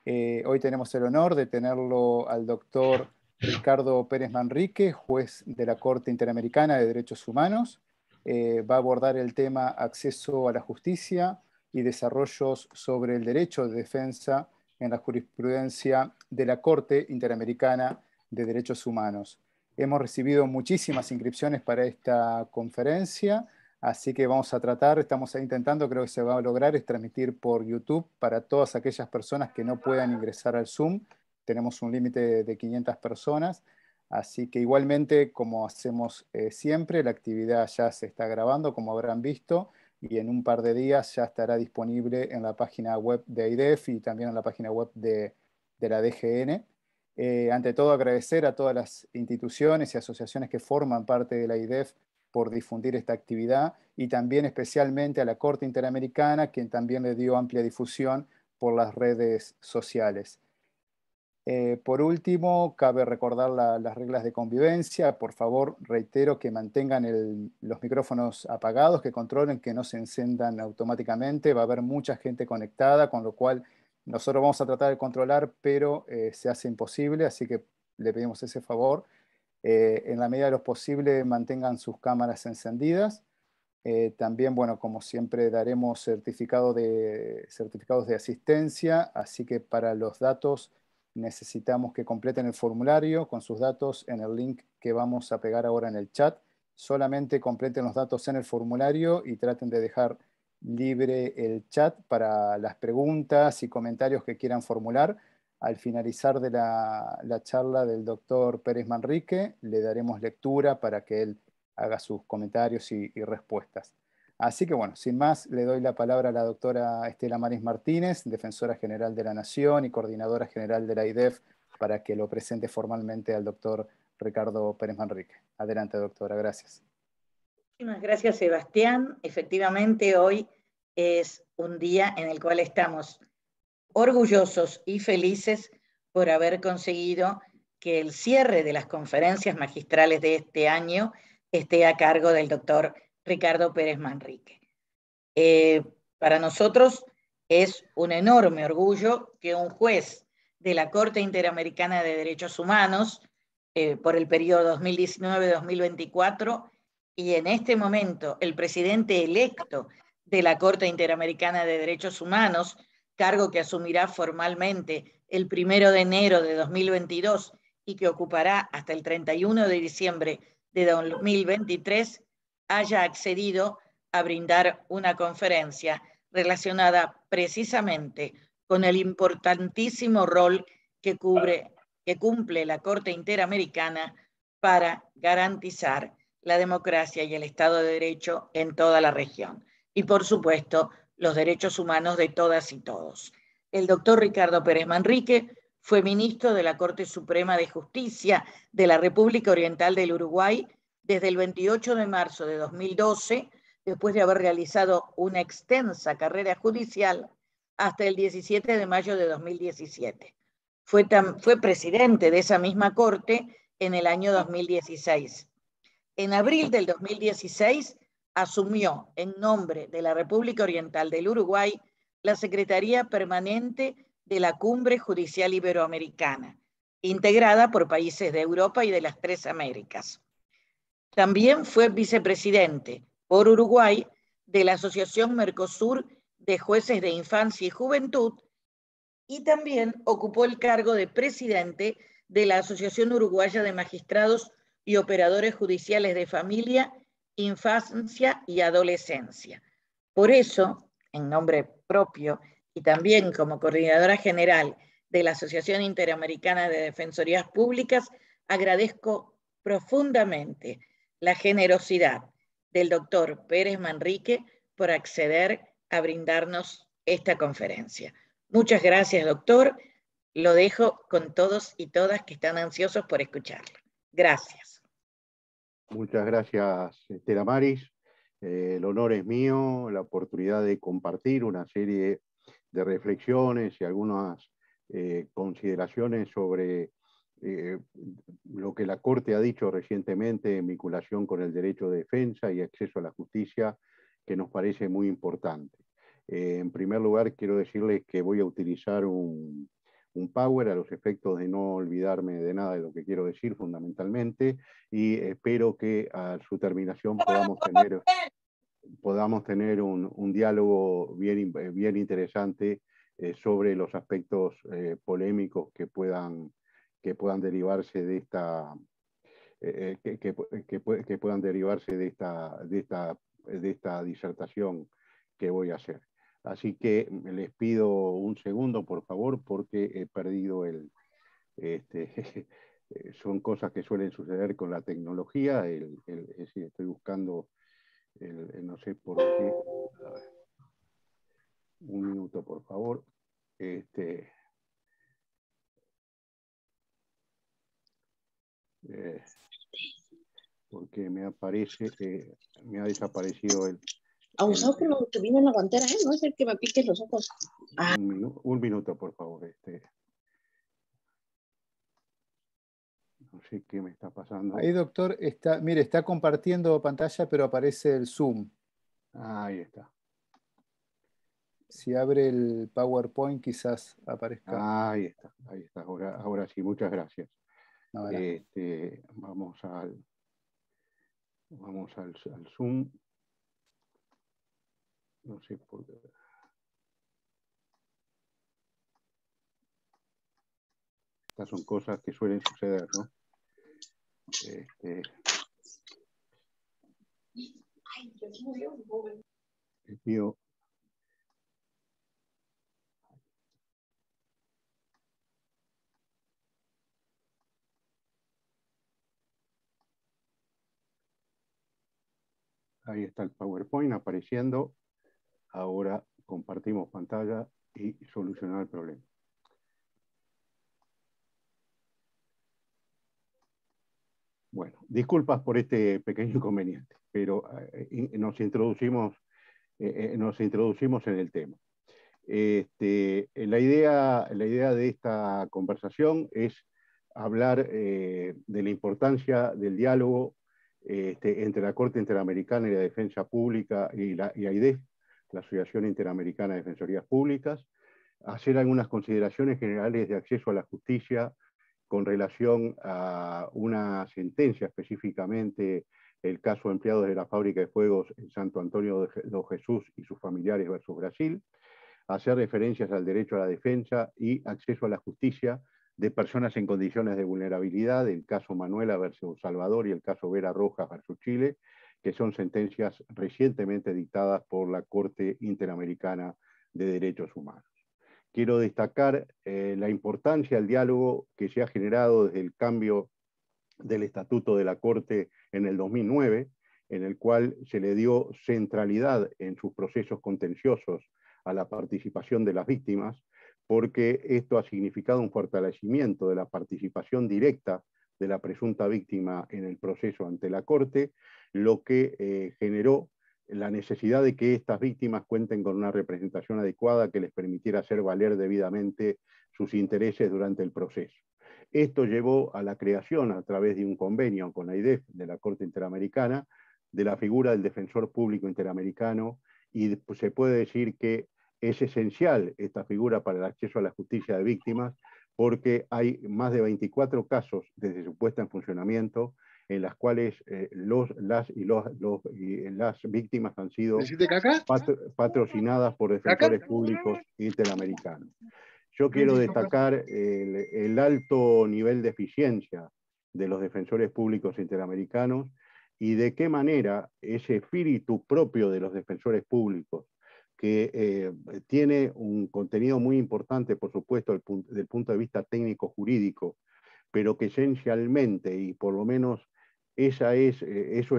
Hoy tenemos el honor de tenerlo al doctor Ricardo Pérez Manrique, juez de la Corte Interamericana de Derechos Humanos. Va a abordar el tema acceso a la justicia y desarrollos sobre el derecho de defensa en la jurisprudencia de la Corte Interamericana de Derechos Humanos. Hemos recibido muchísimas inscripciones para esta conferencia, así que vamos a tratar, estamos intentando, creo que se va a lograr, es transmitir por YouTube para todas aquellas personas que no puedan ingresar al Zoom. Tenemos un límite de 500 personas, así que igualmente, como hacemos siempre, la actividad ya se está grabando, como habrán visto, y en un par de días ya estará disponible en la página web de AIDEF y también en la página web de la DGN. Ante todo, agradecer a todas las instituciones y asociaciones que forman parte de la AIDEF por difundir esta actividad y también especialmente a la Corte Interamericana, quien también le dio amplia difusión por las redes sociales. Por último, cabe recordar las reglas de convivencia. Por favor, reitero que mantengan los micrófonos apagados, que controlen que no se encendan automáticamente. Va a haber mucha gente conectada, con lo cual nosotros vamos a tratar de controlar, pero se hace imposible, así que le pedimos ese favor. En la medida de lo posible, mantengan sus cámaras encendidas. También, bueno, como siempre, daremos certificados de asistencia, así que para los datos necesitamos que completen el formulario con sus datos en el link que vamos a pegar ahora en el chat. Solamente completen los datos en el formulario y traten de dejar libre el chat para las preguntas y comentarios que quieran formular. Al finalizar de la charla del doctor Pérez Manrique, le daremos lectura para que él haga sus comentarios y respuestas. Así que bueno, sin más, le doy la palabra a la doctora Estela Maris Martínez, defensora general de la Nación y coordinadora general de la AIDEF, para que lo presente formalmente al doctor Ricardo Pérez Manrique. Adelante, doctora, gracias. Muchísimas gracias, Sebastián. Efectivamente, hoy es un día en el cual estamos orgullosos y felices por haber conseguido que el cierre de las conferencias magistrales de este año esté a cargo del doctor Ricardo Pérez Manrique. Para nosotros es un enorme orgullo que un juez de la Corte Interamericana de Derechos Humanos por el periodo 2019-2024 y en este momento el presidente electo de la Corte Interamericana de Derechos Humanos, cargo que asumirá formalmente el 1 de enero de 2022 y que ocupará hasta el 31 de diciembre de 2023, haya accedido a brindar una conferencia relacionada precisamente con el importantísimo rol que cumple la Corte Interamericana para garantizar la democracia y el Estado de Derecho en toda la región. Y por supuesto, los derechos humanos de todas y todos. El doctor Ricardo Pérez Manrique fue ministro de la Corte Suprema de Justicia de la República Oriental del Uruguay desde el 28 de marzo de 2012, después de haber realizado una extensa carrera judicial hasta el 17 de mayo de 2017. Fue presidente de esa misma corte en el año 2016. En abril del 2016 asumió en nombre de la República Oriental del Uruguay la Secretaría Permanente de la Cumbre Judicial Iberoamericana, integrada por países de Europa y de las tres Américas. También fue vicepresidente por Uruguay de la Asociación Mercosur de Jueces de Infancia y Juventud y también ocupó el cargo de presidente de la Asociación Uruguaya de Magistrados y Operadores Judiciales de Familia, Infancia y Adolescencia. Por eso, en nombre propio y también como coordinadora general de la Asociación Interamericana de Defensorías Públicas, agradezco profundamente la generosidad del doctor Pérez Manrique por acceder a brindarnos esta conferencia. Muchas gracias, doctor. Lo dejo con todos y todas que están ansiosos por escucharlo. Gracias. Muchas gracias, Estela Maris. El honor es mío, la oportunidad de compartir una serie de reflexiones y algunas consideraciones sobre lo que la Corte ha dicho recientemente en vinculación con el derecho de defensa y acceso a la justicia, que nos parece muy importante. En primer lugar, quiero decirles que voy a utilizar un un power a los efectos de no olvidarme de nada de lo que quiero decir fundamentalmente, y espero que a su terminación podamos tener un diálogo bien interesante sobre los aspectos polémicos que puedan derivarse de esta que puedan derivarse de esta disertación que voy a hacer. Así que les pido un segundo, por favor, porque he perdido son cosas que suelen suceder con la tecnología. Estoy buscando no sé por qué. A ver. Un minuto, por favor. Porque me ha desaparecido el... Abusado con lo que vino en la guantera, ¿eh? No es el que me pique los ojos. Un minuto, por favor. No sé qué me está pasando. Ahí, doctor, mire, está compartiendo pantalla, pero aparece el Zoom. Ahí está. Si abre el PowerPoint, quizás aparezca. Ahí está. Ahora sí, muchas gracias. No, vamos al Zoom. No sé por qué. Estas son cosas que suelen suceder, ¿no? Les pido... Ahí está el PowerPoint apareciendo. Ahora compartimos pantalla y solucionar el problema. Bueno, disculpas por este pequeño inconveniente, pero nos introducimos en el tema. La idea de esta conversación es hablar de la importancia del diálogo entre la Corte Interamericana y la Defensa Pública y AIDEF, la Asociación Interamericana de Defensorías Públicas, hacer algunas consideraciones generales de acceso a la justicia con relación a una sentencia, específicamente el caso de empleados de la fábrica de fuegos en Santo Antonio de Jesús y sus familiares versus Brasil, hacer referencias al derecho a la defensa y acceso a la justicia de personas en condiciones de vulnerabilidad, el caso Manuela versus Salvador y el caso Vera Rojas versus Chile, que son sentencias recientemente dictadas por la Corte Interamericana de Derechos Humanos. Quiero destacar la importancia del diálogo que se ha generado desde el cambio del Estatuto de la Corte en el 2009, en el cual se le dio centralidad en sus procesos contenciosos a la participación de las víctimas, porque esto ha significado un fortalecimiento de la participación directa de la presunta víctima en el proceso ante la Corte, lo que generó la necesidad de que estas víctimas cuenten con una representación adecuada que les permitiera hacer valer debidamente sus intereses durante el proceso. Esto llevó a la creación, a través de un convenio con la AIDEF de la Corte Interamericana, de la figura del Defensor Público Interamericano, y se puede decir que es esencial esta figura para el acceso a la justicia de víctimas, porque hay más de 24 casos desde su puesta en funcionamiento en las cuales las víctimas han sido patrocinadas por defensores públicos interamericanos. Yo quiero destacar el alto nivel de eficiencia de los defensores públicos interamericanos y de qué manera ese espíritu propio de los defensores públicos, que tiene un contenido muy importante, por supuesto, desde el punto de vista técnico-jurídico, pero que esencialmente, y por lo menos eso es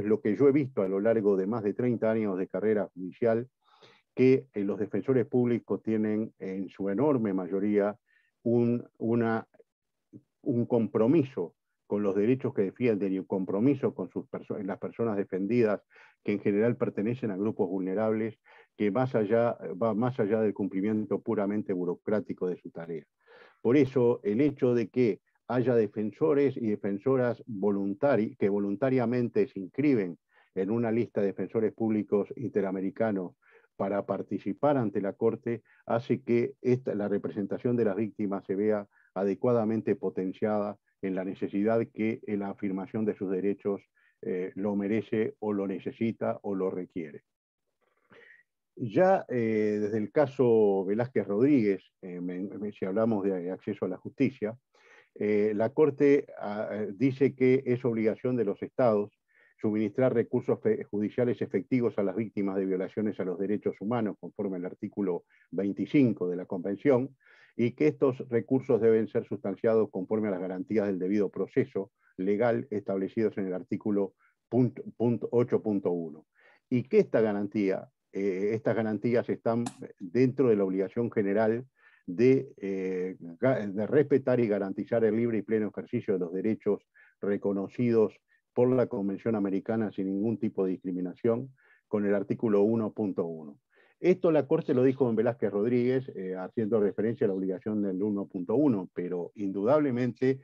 lo que yo he visto a lo largo de más de 30 años de carrera judicial, que los defensores públicos tienen en su enorme mayoría un compromiso con los derechos que defienden y un compromiso con las personas defendidas, que en general pertenecen a grupos vulnerables, que va más allá del cumplimiento puramente burocrático de su tarea. Por eso, el hecho de que haya defensores y defensoras que voluntariamente se inscriben en una lista de defensores públicos interamericanos para participar ante la Corte hace que la representación de las víctimas se vea adecuadamente potenciada en la necesidad que la afirmación de sus derechos lo merece o lo necesita o lo requiere. Ya desde el caso Velázquez Rodríguez, si hablamos de acceso a la justicia, la Corte dice que es obligación de los Estados suministrar recursos judiciales efectivos a las víctimas de violaciones a los derechos humanos, conforme al artículo 25 de la Convención, y que estos recursos deben ser sustanciados conforme a las garantías del debido proceso legal establecidos en el artículo 8.1. Y que estas garantías están dentro de la obligación general de respetar y garantizar el libre y pleno ejercicio de los derechos reconocidos por la Convención Americana sin ningún tipo de discriminación, con el artículo 1.1. Esto la Corte lo dijo en Velázquez Rodríguez, haciendo referencia a la obligación del 1.1, pero indudablemente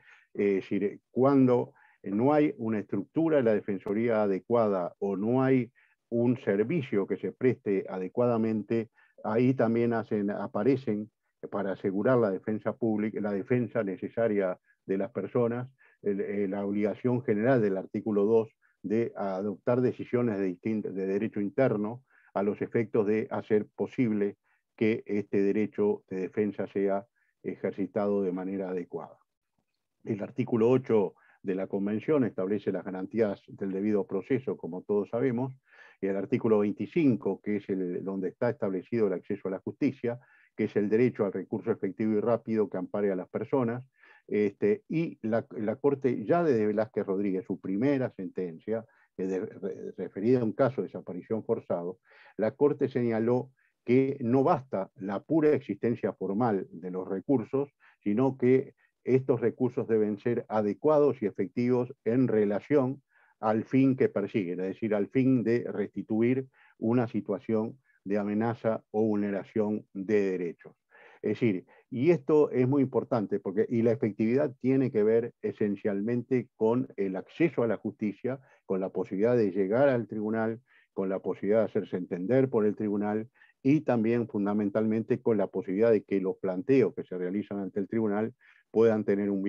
cuando no hay una estructura de la Defensoría adecuada o no hay un servicio que se preste adecuadamente, ahí también aparecen para asegurar la defensa pública, la defensa necesaria de las personas, la obligación general del artículo 2 de adoptar decisiones de derecho interno a los efectos de hacer posible que este derecho de defensa sea ejercitado de manera adecuada. El artículo 8 de la Convención establece las garantías del debido proceso, como todos sabemos, y el artículo 25, que es donde está establecido el acceso a la justicia, que es el derecho al recurso efectivo y rápido que ampare a las personas, y la Corte, ya desde Velázquez Rodríguez, su primera sentencia, referida a un caso de desaparición forzado, la Corte señaló que no basta la pura existencia formal de los recursos, sino que estos recursos deben ser adecuados y efectivos en relación al fin que persiguen, es decir, al fin de restituir una situación de amenaza o vulneración de derechos. Es decir, y esto es muy importante, y la efectividad tiene que ver esencialmente con el acceso a la justicia, con la posibilidad de llegar al tribunal, con la posibilidad de hacerse entender por el tribunal y también fundamentalmente con la posibilidad de que los planteos que se realizan ante el tribunal puedan tener un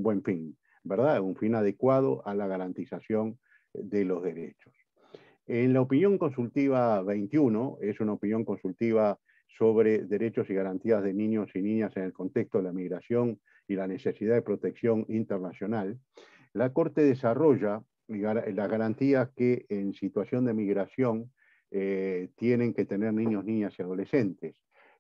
buen fin, ¿verdad? Un fin adecuado a la garantización de los derechos. En la opinión consultiva 21, es una opinión consultiva sobre derechos y garantías de niños y niñas en el contexto de la migración y la necesidad de protección internacional, la Corte desarrolla la garantía que en situación de migración tienen que tener niños, niñas y adolescentes.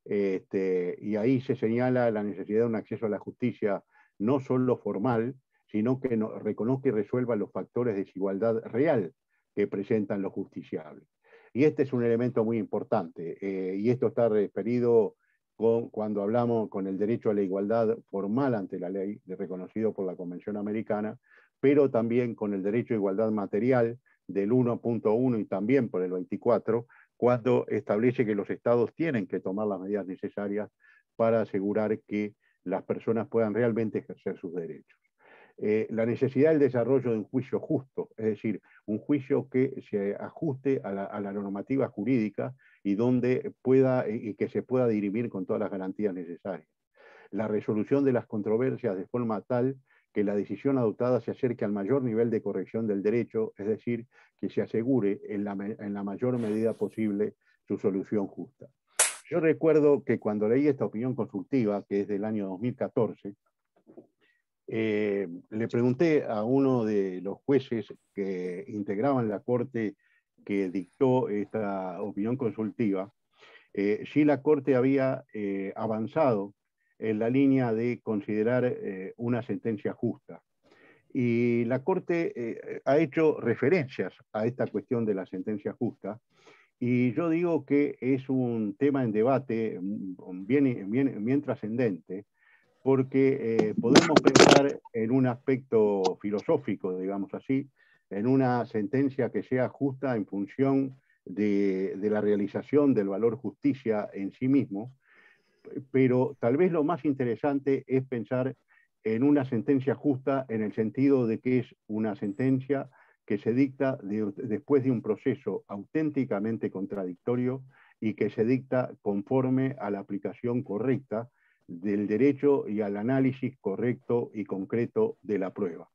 Y ahí se señala la necesidad de un acceso a la justicia no solo formal, sino que reconozca y resuelva los factores de desigualdad real que presentan los justiciables. Y este es un elemento muy importante, y esto está referido cuando hablamos con el derecho a la igualdad formal ante la ley, reconocido por la Convención Americana, pero también con el derecho a igualdad material del 1.1 y también por el 24, cuando establece que los estados tienen que tomar las medidas necesarias para asegurar que las personas puedan realmente ejercer sus derechos. La necesidad del desarrollo de un juicio justo, es decir, un juicio que se ajuste a la normativa jurídica y que se pueda dirimir con todas las garantías necesarias. La resolución de las controversias de forma tal que la decisión adoptada se acerque al mayor nivel de corrección del derecho, es decir, que se asegure en la mayor medida posible su solución justa. Yo recuerdo que cuando leí esta opinión consultiva, que es del año 2014, le pregunté a uno de los jueces que integraban la Corte que dictó esta opinión consultiva, si la Corte había avanzado en la línea de considerar una sentencia justa. Y la Corte ha hecho referencias a esta cuestión de la sentencia justa, y yo digo que es un tema en debate bien trascendente, porque podemos pensar en un aspecto filosófico, digamos así, en una sentencia que sea justa en función de la realización del valor justicia en sí mismo, pero tal vez lo más interesante es pensar en una sentencia justa en el sentido de que es una sentencia que se dicta después de un proceso auténticamente contradictorio y que se dicta conforme a la aplicación correcta del derecho y al análisis correcto y concreto de la prueba.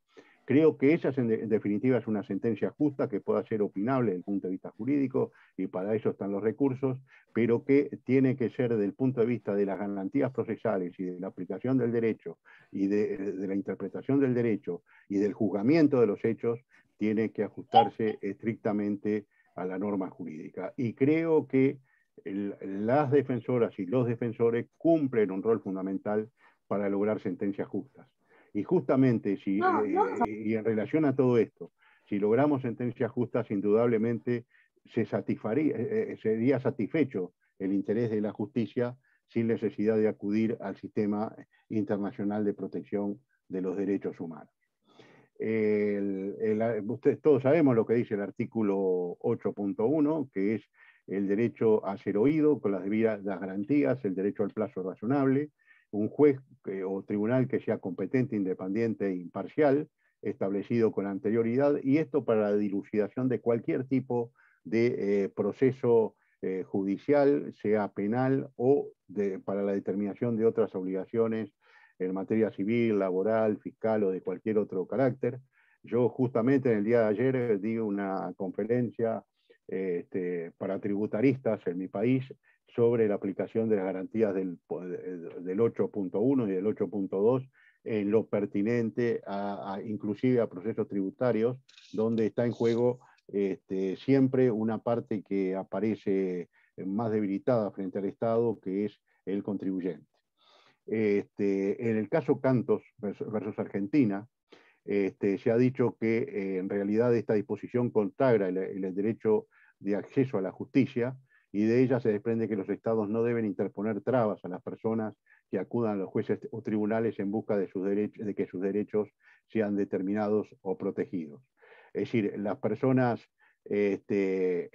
Creo que esa, en definitiva, es una sentencia justa que pueda ser opinable desde el punto de vista jurídico, y para eso están los recursos, pero que tiene que ser desde el punto de vista de las garantías procesales y de la aplicación del derecho y de la interpretación del derecho y del juzgamiento de los hechos, tiene que ajustarse estrictamente a la norma jurídica. Y creo que las defensoras y los defensores cumplen un rol fundamental para lograr sentencias justas. Y justamente, y en relación a todo esto, si logramos sentencias justas, indudablemente sería satisfecho el interés de la justicia sin necesidad de acudir al sistema internacional de protección de los derechos humanos. Ustedes todos sabemos lo que dice el artículo 8.1, que es el derecho a ser oído con las debidas garantías, el derecho al plazo razonable, un juez o tribunal que sea competente, independiente e imparcial, establecido con anterioridad, y esto para la dilucidación de cualquier tipo de proceso judicial, sea penal o para la determinación de otras obligaciones en materia civil, laboral, fiscal o de cualquier otro carácter. Yo justamente en el día de ayer di una conferencia para tributaristas en mi país sobre la aplicación de las garantías del 8.1 y del 8.2 en lo pertinente inclusive a procesos tributarios, donde está en juego siempre una parte que aparece más debilitada frente al Estado, que es el contribuyente. En el caso Cantos versus Argentina, se ha dicho que en realidad esta disposición consagra el derecho de acceso a la justicia, y de ella se desprende que los estados no deben interponer trabas a las personas que acudan a los jueces o tribunales en busca de que sus derechos sean determinados o protegidos. Es decir, las personas,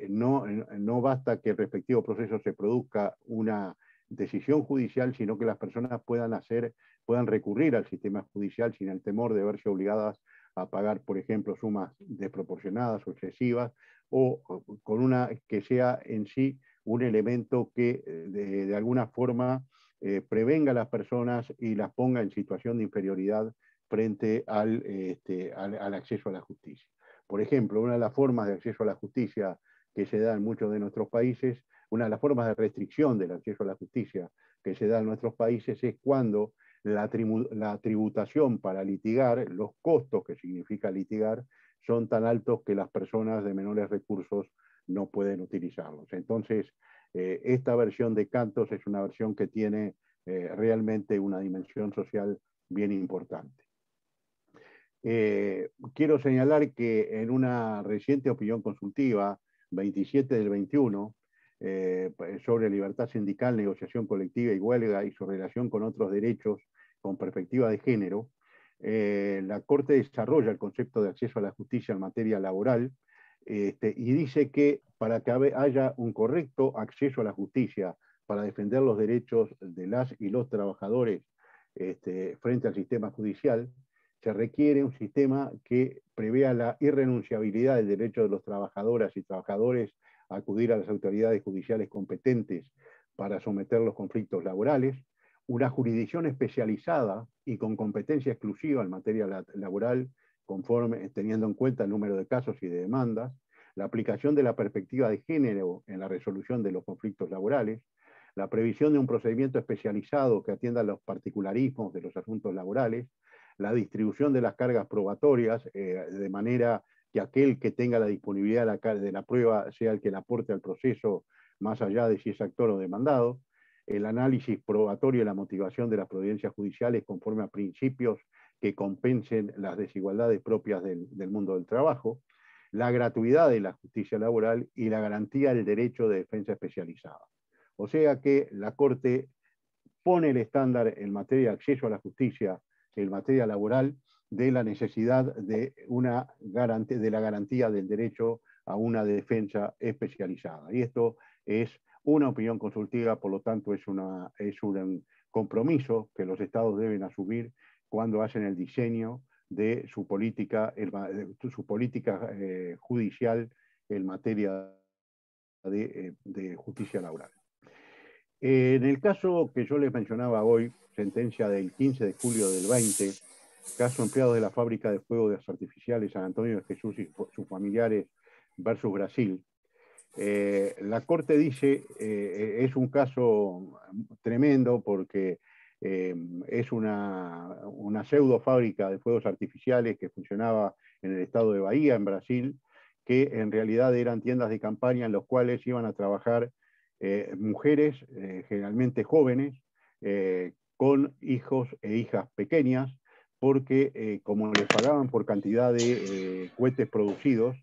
no basta que el respectivo proceso se produzca una decisión judicial, sino que las personas puedan recurrir al sistema judicial sin el temor de verse obligadas a pagar, por ejemplo, sumas desproporcionadas o excesivas, o con una que sea en sí un elemento que de alguna forma prevenga a las personas y las ponga en situación de inferioridad frente al acceso a la justicia. Por ejemplo, una de las formas de acceso a la justicia que se da en muchos de nuestros países, una de las formas de restricción del acceso a la justicia que se da en nuestros países es cuando la tributación para litigar, los costos que significa litigar, son tan altos que las personas de menores recursos no pueden utilizarlos. Entonces, esta versión de Cantos es una versión que tiene realmente una dimensión social bien importante. Quiero señalar que en una reciente opinión consultiva, 27 del 21, sobre libertad sindical, negociación colectiva y huelga y su relación con otros derechos con perspectiva de género, la Corte desarrolla el concepto de acceso a la justicia en materia laboral, y dice que para que haya un correcto acceso a la justicia para defender los derechos de las y los trabajadores frente al sistema judicial, se requiere un sistema que prevea la irrenunciabilidad del derecho de los trabajadoras y trabajadores a acudir a las autoridades judiciales competentes para someter los conflictos laborales, una jurisdicción especializada y con competencia exclusiva en materia laboral, teniendo en cuenta el número de casos y de demandas, la aplicación de la perspectiva de género en la resolución de los conflictos laborales, la previsión de un procedimiento especializado que atienda a los particularismos de los asuntos laborales, la distribución de las cargas probatorias, de manera que aquel que tenga la disponibilidad de la prueba sea el que la aporte al proceso, más allá de si es actor o demandado, el análisis probatorio y la motivación de las providencias judiciales conforme a principios que compensen las desigualdades propias del mundo del trabajo, la gratuidad de la justicia laboral y la garantía del derecho de defensa especializada. O sea que la Corte pone el estándar en materia de acceso a la justicia, en materia laboral, de la necesidad de la garantía del derecho a una defensa especializada. Y esto es una opinión consultiva, por lo tanto es un compromiso que los estados deben asumir cuando hacen el diseño de su política judicial en materia de justicia laboral. En el caso que yo les mencionaba hoy, sentencia del 15 de julio del 20, caso empleado de la fábrica de fuegos artificiales San Antonio de Jesús y sus familiares versus Brasil, la Corte dice, es un caso tremendo porque es una pseudo fábrica de fuegos artificiales que funcionaba en el estado de Bahía, en Brasil, que en realidad eran tiendas de campaña en los cuales iban a trabajar mujeres, generalmente jóvenes, con hijos e hijas pequeñas, porque como les pagaban por cantidad de cohetes producidos,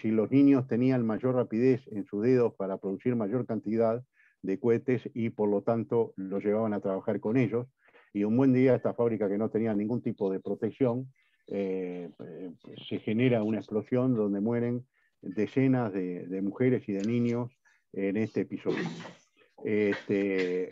si los niños tenían mayor rapidez en sus dedos para producir mayor cantidad de cohetes y por lo tanto los llevaban a trabajar con ellos, y un buen día esta fábrica que no tenía ningún tipo de protección, se genera una explosión donde mueren decenas de mujeres y de niños en este episodio.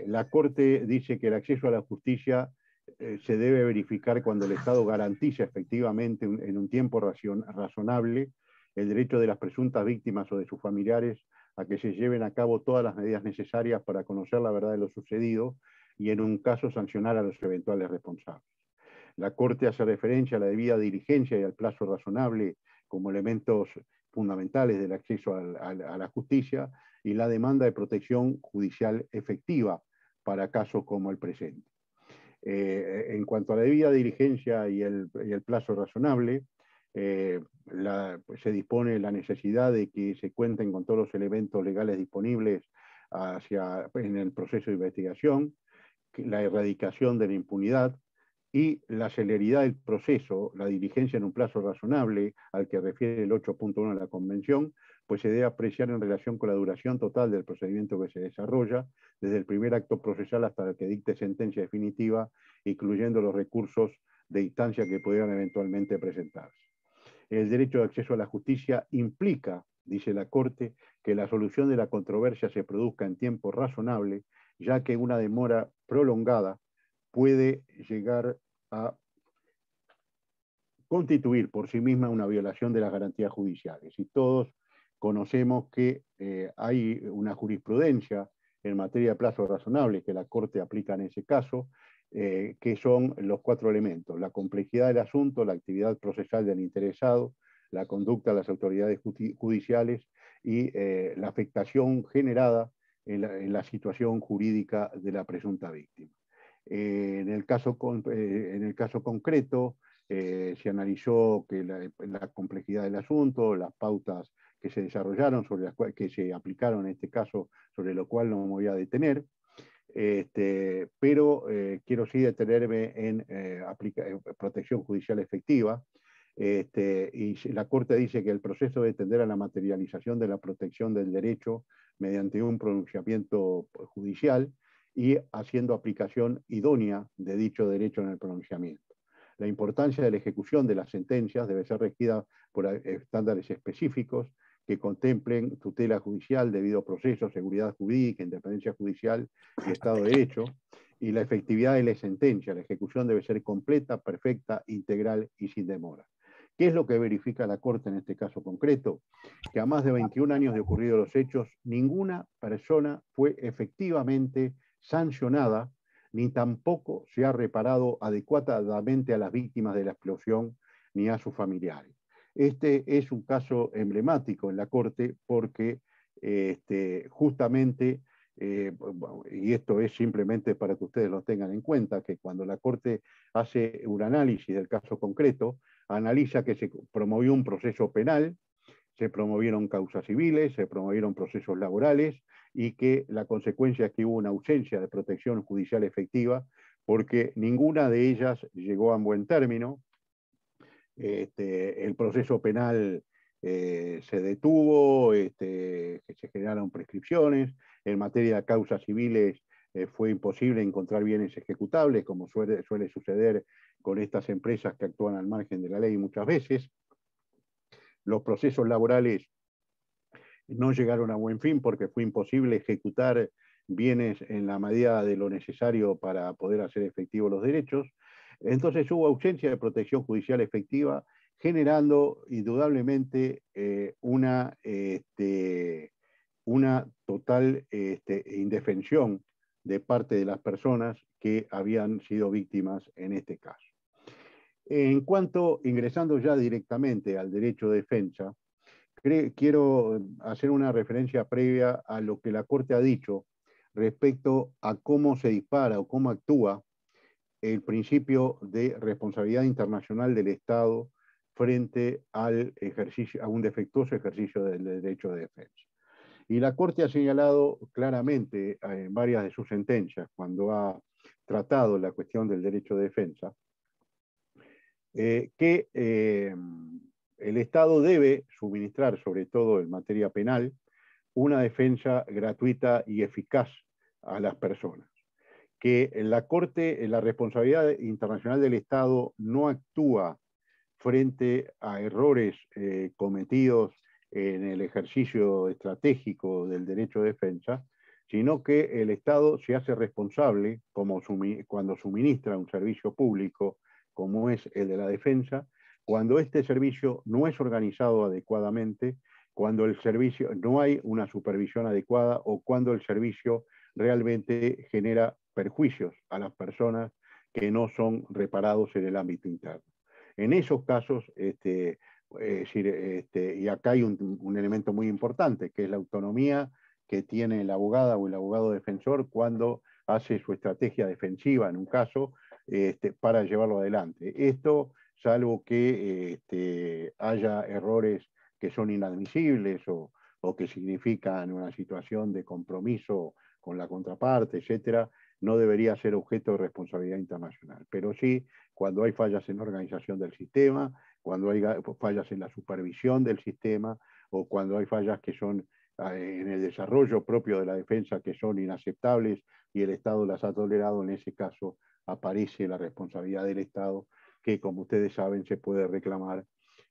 La Corte dice que el acceso a la justicia se debe verificar cuando el Estado garantiza efectivamente en un tiempo razonable el derecho de las presuntas víctimas o de sus familiares a que se lleven a cabo todas las medidas necesarias para conocer la verdad de lo sucedido y en un caso sancionar a los eventuales responsables. La Corte hace referencia a la debida diligencia y al plazo razonable como elementos fundamentales del acceso a la justicia y la demanda de protección judicial efectiva para casos como el presente. En cuanto a la debida diligencia y el plazo razonable, se dispone la necesidad de que se cuenten con todos los elementos legales disponibles en el proceso de investigación, la erradicación de la impunidad y la celeridad del proceso, la diligencia en un plazo razonable al que refiere el 8.1 de la Convención, pues se debe apreciar en relación con la duración total del procedimiento que se desarrolla, desde el primer acto procesal hasta el que dicte sentencia definitiva, incluyendo los recursos de instancia que pudieran eventualmente presentarse. El derecho de acceso a la justicia implica, dice la Corte, que la solución de la controversia se produzca en tiempo razonable, ya que una demora prolongada puede llegar a constituir por sí misma una violación de las garantías judiciales. Y todos conocemos que hay una jurisprudencia en materia de plazo razonable que la Corte aplica en ese caso, que son los 4 elementos: la complejidad del asunto, la actividad procesal del interesado, la conducta de las autoridades judiciales y la afectación generada en la situación jurídica de la presunta víctima. En el caso concreto, se analizó que la complejidad del asunto, las pautas que se desarrollaron, sobre las cuales, que se aplicaron en este caso, sobre lo cual no me voy a detener, pero quiero sí detenerme en protección judicial efectiva. Y la Corte dice que el proceso debe tender a la materialización de la protección del derecho mediante un pronunciamiento judicial y haciendo aplicación idónea de dicho derecho en el pronunciamiento. La importancia de la ejecución de las sentencias debe ser regida por estándares específicos que contemplen tutela judicial, debido proceso, seguridad jurídica, independencia judicial y Estado de Derecho, y la efectividad de la sentencia. La ejecución debe ser completa, perfecta, integral y sin demora. ¿Qué es lo que verifica la Corte en este caso concreto? Que a más de 21 años de ocurridos los hechos, ninguna persona fue efectivamente sancionada, ni tampoco se ha reparado adecuadamente a las víctimas de la explosión ni a sus familiares. Este es un caso emblemático en la Corte porque justamente, y esto es simplemente para que ustedes lo tengan en cuenta, que cuando la Corte hace un análisis del caso concreto, analiza que se promovió un proceso penal, se promovieron causas civiles, se promovieron procesos laborales, y que la consecuencia es que hubo una ausencia de protección judicial efectiva porque ninguna de ellas llegó a un buen término. El proceso penal se detuvo, que se generaron prescripciones. En materia de causas civiles fue imposible encontrar bienes ejecutables, como suele suceder con estas empresas que actúan al margen de la ley muchas veces. Los procesos laborales no llegaron a buen fin porque fue imposible ejecutar bienes en la medida de lo necesario para poder hacer efectivos los derechos. Entonces hubo ausencia de protección judicial efectiva, generando indudablemente una una total indefensión de parte de las personas que habían sido víctimas en este caso. En cuanto, ingresando ya directamente al derecho de defensa, quiero hacer una referencia previa a lo que la Corte ha dicho respecto a cómo se dispara o cómo actúa el principio de responsabilidad internacional del Estado frente al ejercicio, a un defectuoso ejercicio del derecho de defensa. Y la Corte ha señalado claramente en varias de sus sentencias, cuando ha tratado la cuestión del derecho de defensa, que el Estado debe suministrar, sobre todo en materia penal, una defensa gratuita y eficaz a las personas. Que la Corte, la responsabilidad internacional del Estado no actúa frente a errores cometidos en el ejercicio estratégico del derecho de defensa, sino que el Estado se hace responsable cuando suministra un servicio público como es el de la defensa, cuando este servicio no es organizado adecuadamente, cuando el servicio no hay una supervisión adecuada o cuando el servicio realmente genera perjuicios a las personas que no son reparados en el ámbito interno. En esos casos, y acá hay un elemento muy importante, que es la autonomía que tiene la abogada o el abogado defensor cuando hace su estrategia defensiva en un caso para llevarlo adelante. Esto, salvo que haya errores que son inadmisibles o que significan una situación de compromiso con la contraparte, etcétera, no debería ser objeto de responsabilidad internacional. Pero sí, cuando hay fallas en la organización del sistema, cuando hay fallas en la supervisión del sistema o cuando hay fallas que son en el desarrollo propio de la defensa que son inaceptables y el Estado las ha tolerado, en ese caso aparece la responsabilidad del Estado que, como ustedes saben, se puede reclamar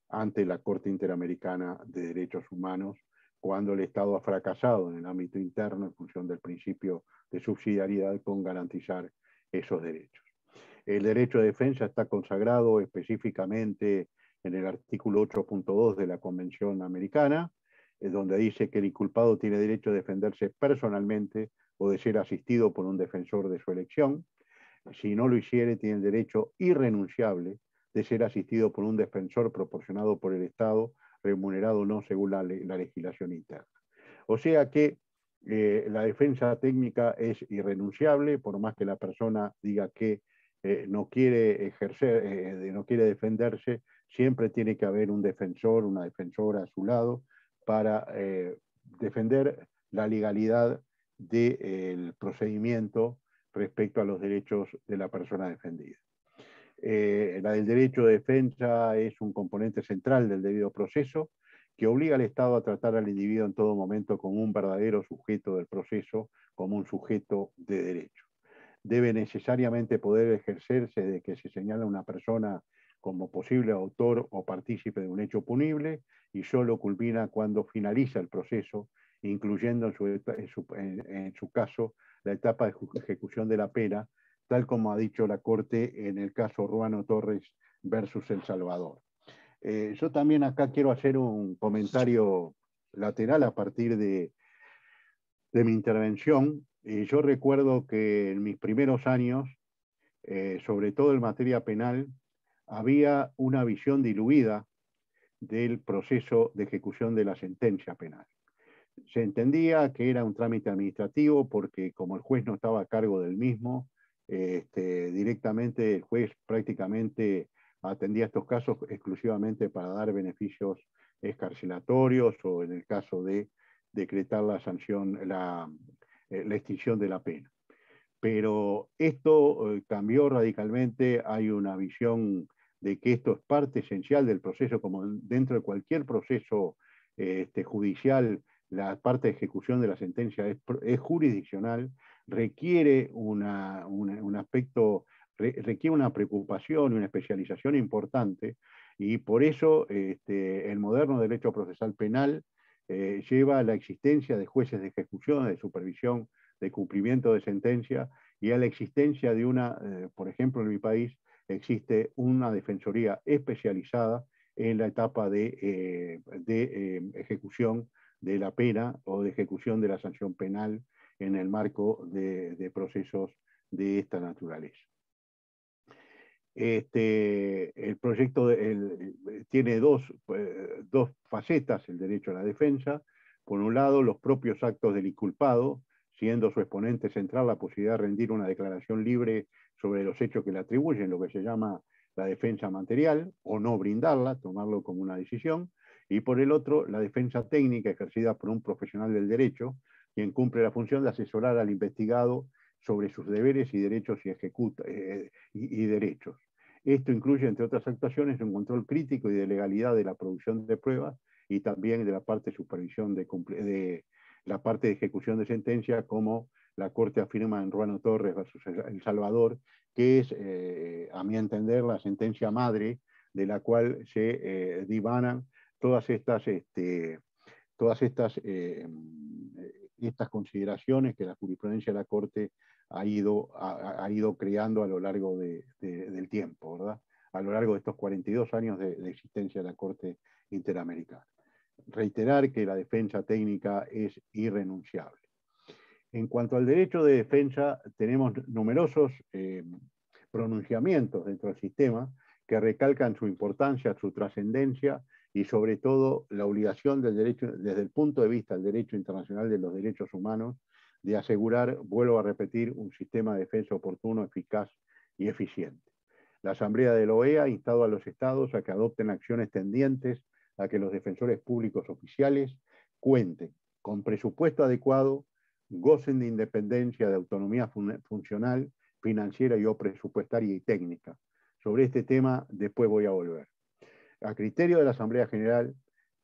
ante la Corte Interamericana de Derechos Humanos cuando el Estado ha fracasado en el ámbito interno en función del principio de subsidiariedad con garantizar esos derechos. El derecho de defensa está consagrado específicamente en el artículo 8.2 de la Convención Americana, donde dice que el inculpado tiene derecho a defenderse personalmente o de ser asistido por un defensor de su elección. Si no lo hiciere, tiene el derecho irrenunciable de ser asistido por un defensor proporcionado por el Estado, remunerado o no según la legislación interna. O sea que la defensa técnica es irrenunciable, por más que la persona diga que no quiere ejercer, no quiere defenderse, siempre tiene que haber un defensor, una defensora a su lado para defender la legalidad del procedimiento respecto a los derechos de la persona defendida. La del derecho de defensa es un componente central del debido proceso que obliga al Estado a tratar al individuo en todo momento como un verdadero sujeto del proceso, como un sujeto de derecho. Debe necesariamente poder ejercerse desde que se señala a una persona como posible autor o partícipe de un hecho punible y solo culmina cuando finaliza el proceso, incluyendo en su caso la etapa de ejecución de la pena, tal como ha dicho la Corte en el caso Ruano Torres versus El Salvador. Yo también acá quiero hacer un comentario lateral a partir de mi intervención. Yo recuerdo que en mis primeros años, sobre todo en materia penal, había una visión diluida del proceso de ejecución de la sentencia penal. Se entendía que era un trámite administrativo porque como el juez no estaba a cargo del mismo, directamente el juez prácticamente atendía estos casos exclusivamente para dar beneficios excarcelatorios o en el caso de decretar la sanción, la extinción de la pena. Pero esto cambió radicalmente, hay una visión de que esto es parte esencial del proceso, como dentro de cualquier proceso judicial, la parte de ejecución de la sentencia es jurisdiccional, requiere un aspecto, requiere una preocupación y una especialización importante, y por eso el moderno derecho procesal penal lleva a la existencia de jueces de ejecución, de supervisión, de cumplimiento de sentencia, y a la existencia de una, por ejemplo en mi país, existe una defensoría especializada en la etapa de ejecución de la pena o de ejecución de la sanción penal en el marco de procesos de esta naturaleza. El proyecto tiene dos facetas, el derecho a la defensa. Por un lado, los propios actos del inculpado, siendo su exponente central la posibilidad de rendir una declaración libre sobre los hechos que le atribuyen, lo que se llama la defensa material, o no brindarla, tomarlo como una decisión. Y por el otro, la defensa técnica ejercida por un profesional del derecho, quien cumple la función de asesorar al investigado sobre sus deberes y derechos y derechos. Esto incluye, entre otras actuaciones, un control crítico y de legalidad de la producción de pruebas y también de la parte de supervisión de la parte de ejecución de sentencia, como la Corte afirma en Ruano Torres versus El Salvador, que es, a mi entender, la sentencia madre de la cual se divanan todas estas consideraciones que la jurisprudencia de la Corte ha ido creando a lo largo del tiempo, ¿verdad? A lo largo de estos 42 años de existencia de la Corte Interamericana. Reiterar que la defensa técnica es irrenunciable. En cuanto al derecho de defensa, tenemos numerosos pronunciamientos dentro del sistema que recalcan su importancia, su trascendencia y sobre todo la obligación del derecho, desde el punto de vista del derecho internacional de los derechos humanos, de asegurar, vuelvo a repetir, un sistema de defensa oportuno, eficaz y eficiente. La Asamblea de la OEA ha instado a los estados a que adopten acciones tendientes a que los defensores públicos oficiales cuenten con presupuesto adecuado, gocen de independencia, de autonomía funcional, financiera y o presupuestaria y técnica. Sobre este tema después voy a volver. A criterio de la Asamblea General,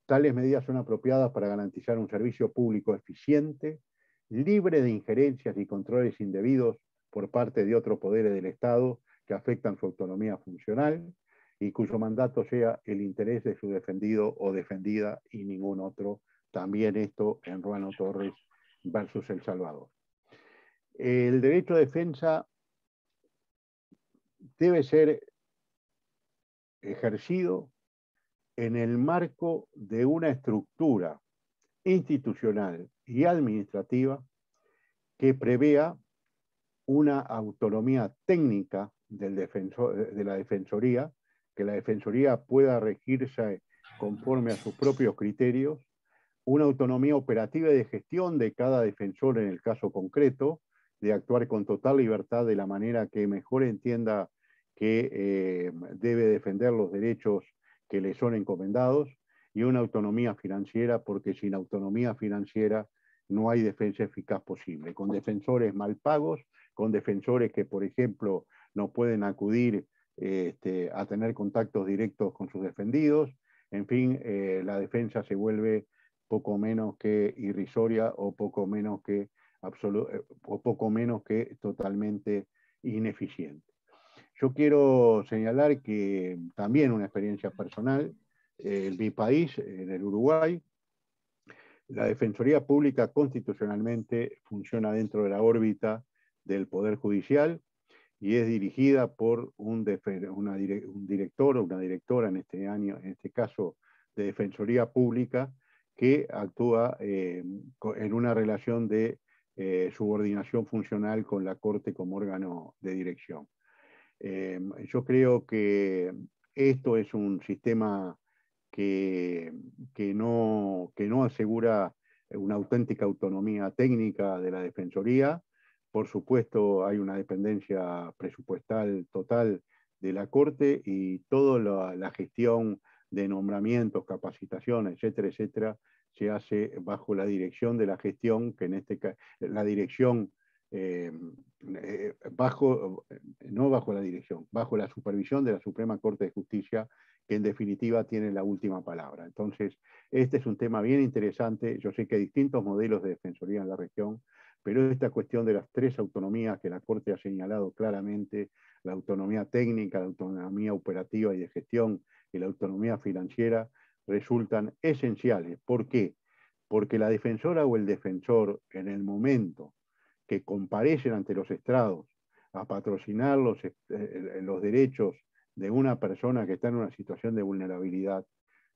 tales medidas son apropiadas para garantizar un servicio público eficiente, libre de injerencias y controles indebidos por parte de otros poderes del Estado que afectan su autonomía funcional y cuyo mandato sea el interés de su defendido o defendida y ningún otro. También esto en Ruano Torres versus El Salvador. El derecho de defensa debe ser ejercido en el marco de una estructura institucional y administrativa que prevea una autonomía técnica del de la Defensoría, que la Defensoría pueda regirse conforme a sus propios criterios, una autonomía operativa y de gestión de cada defensor en el caso concreto, de actuar con total libertad de la manera que mejor entienda que debe defender los derechos que le son encomendados, y una autonomía financiera, porque sin autonomía financiera no hay defensa eficaz posible. Con defensores mal pagos, con defensores que, por ejemplo, no pueden acudir a tener contactos directos con sus defendidos, en fin, la defensa se vuelve poco menos que irrisoria o poco menos que totalmente ineficiente. Yo quiero señalar que también una experiencia personal, en mi país, en el Uruguay, la Defensoría Pública constitucionalmente funciona dentro de la órbita del Poder Judicial y es dirigida por un director o una directora, en este caso de Defensoría Pública, que actúa en una relación de subordinación funcional con la Corte como órgano de dirección. Yo creo que esto es un sistema que no asegura una auténtica autonomía técnica de la Defensoría. Por supuesto, hay una dependencia presupuestal total de la Corte y toda la gestión de nombramientos, capacitaciones, etcétera, etcétera, se hace bajo la dirección de la gestión, que en este caso, la dirección no bajo la dirección, bajo la supervisión de la Suprema Corte de Justicia, que en definitiva tiene la última palabra. Entonces, este es un tema bien interesante. Yo sé que hay distintos modelos de defensoría en la región, pero esta cuestión de las tres autonomías que la Corte ha señalado claramente, la autonomía técnica, la autonomía operativa y de gestión y la autonomía financiera, resultan esenciales. ¿Por qué? Porque la defensora o el defensor, en el momento que comparecen ante los estrados a patrocinar los derechos de una persona que está en una situación de vulnerabilidad,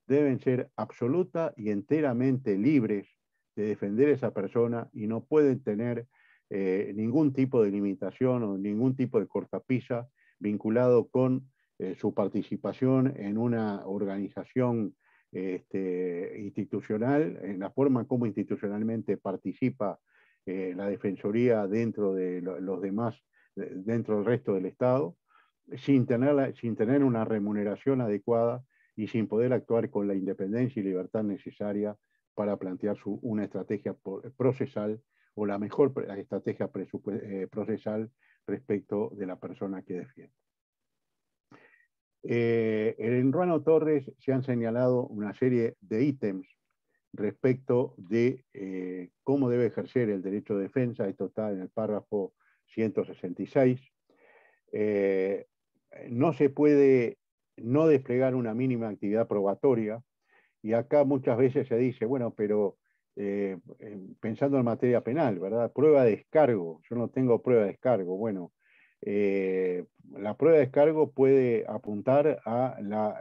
deben ser absoluta y enteramente libres de defender a esa persona y no pueden tener ningún tipo de limitación o ningún tipo de cortapisa vinculado con su participación en una organización institucional, en la forma como institucionalmente participa la Defensoría dentro de los demás, dentro del resto del Estado, sin tener una remuneración adecuada y sin poder actuar con la independencia y libertad necesaria para plantear una estrategia procesal o la mejor estrategia procesal respecto de la persona que defiende. En Ruano Torres se han señalado una serie de ítems respecto de cómo debe ejercer el derecho de defensa. Esto está en el párrafo 166. No se puede no desplegar una mínima actividad probatoria, y acá muchas veces se dice, bueno, pero pensando en materia penal, ¿verdad? Prueba de descargo, yo no tengo prueba de descargo. Bueno, la prueba de descargo puede apuntar a la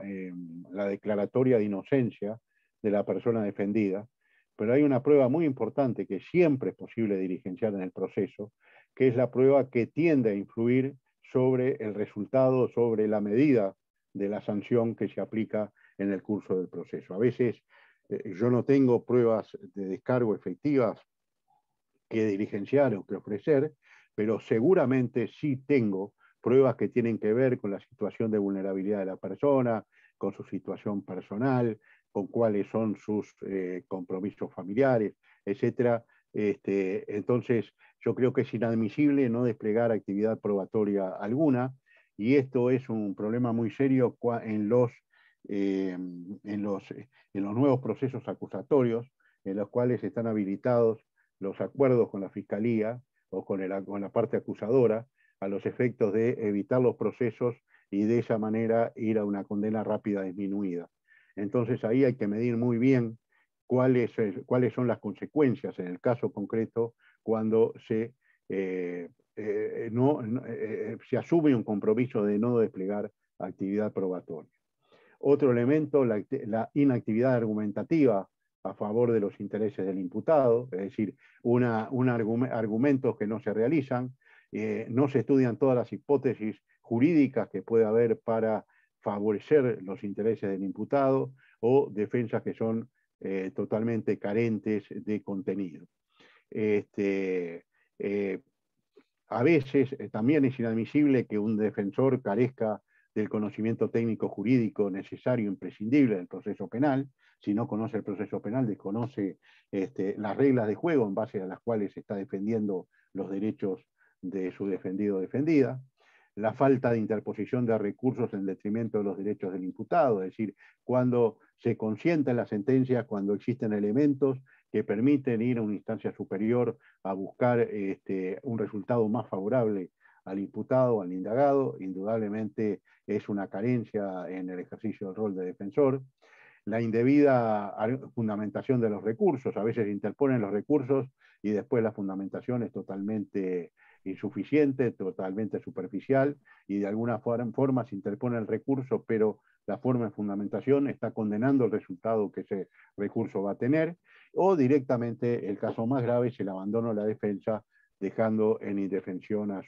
declaratoria de inocencia de la persona defendida, pero hay una prueba muy importante que siempre es posible diligenciar en el proceso, que es la prueba que tiende a influir sobre el resultado, sobre la medida de la sanción que se aplica en el curso del proceso. A veces yo no tengo pruebas de descargo efectivas que diligenciar o que ofrecer, pero seguramente sí tengo pruebas que tienen que ver con la situación de vulnerabilidad de la persona, con su situación personal, con cuáles son sus compromisos familiares, etc. Entonces, yo creo que es inadmisible no desplegar actividad probatoria alguna, y esto es un problema muy serio en los nuevos procesos acusatorios, en los cuales están habilitados los acuerdos con la Fiscalía o con la parte acusadora a los efectos de evitar los procesos y de esa manera ir a una condena rápida disminuida. Entonces ahí hay que medir muy bien cuáles son las consecuencias en el caso concreto cuando se asume un compromiso de no desplegar actividad probatoria. Otro elemento, la inactividad argumentativa a favor de los intereses del imputado, es decir, argumentos que no se realizan, no se estudian todas las hipótesis jurídicas que puede haber para favorecer los intereses del imputado, o defensas que son totalmente carentes de contenido. A veces también es inadmisible que un defensor carezca del conocimiento técnico jurídico necesario, imprescindible del proceso penal. Si no conoce el proceso penal, desconoce las reglas de juego en base a las cuales está defendiendo los derechos de su defendido o defendida. La falta de interposición de recursos en detrimento de los derechos del imputado, es decir, cuando se consienta en la sentencia, cuando existen elementos que permiten ir a una instancia superior a buscar un resultado más favorable al imputado, al indagado, indudablemente es una carencia en el ejercicio del rol de defensor. La indebida fundamentación de los recursos, a veces interponen los recursos y después la fundamentación es totalmente insuficiente, totalmente superficial, y de alguna forma se interpone el recurso, pero la forma de fundamentación está condenando el resultado que ese recurso va a tener, o directamente, el caso más grave, es el abandono de la defensa, dejando en indefensión a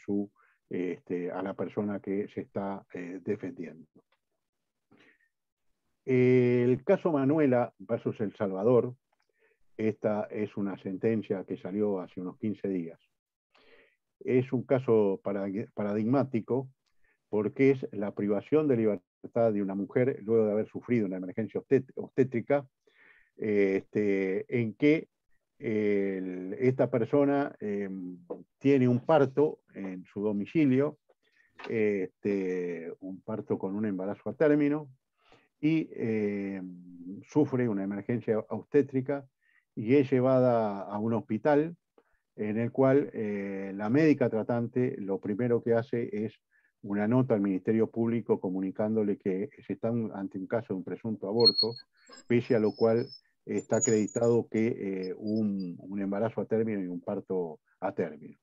la persona que se está defendiendo. El caso Manuela versus El Salvador, esta es una sentencia que salió hace unos 15 días. Es un caso paradigmático porque es la privación de libertad de una mujer luego de haber sufrido una emergencia obstétrica, en que esta persona tiene un parto en su domicilio, un parto con un embarazo a término, y sufre una emergencia obstétrica y es llevada a un hospital en el cual la médica tratante lo primero que hace es una nota al Ministerio Público comunicándole que se está ante un caso de un presunto aborto, pese a lo cual está acreditado que un embarazo a término y un parto a término.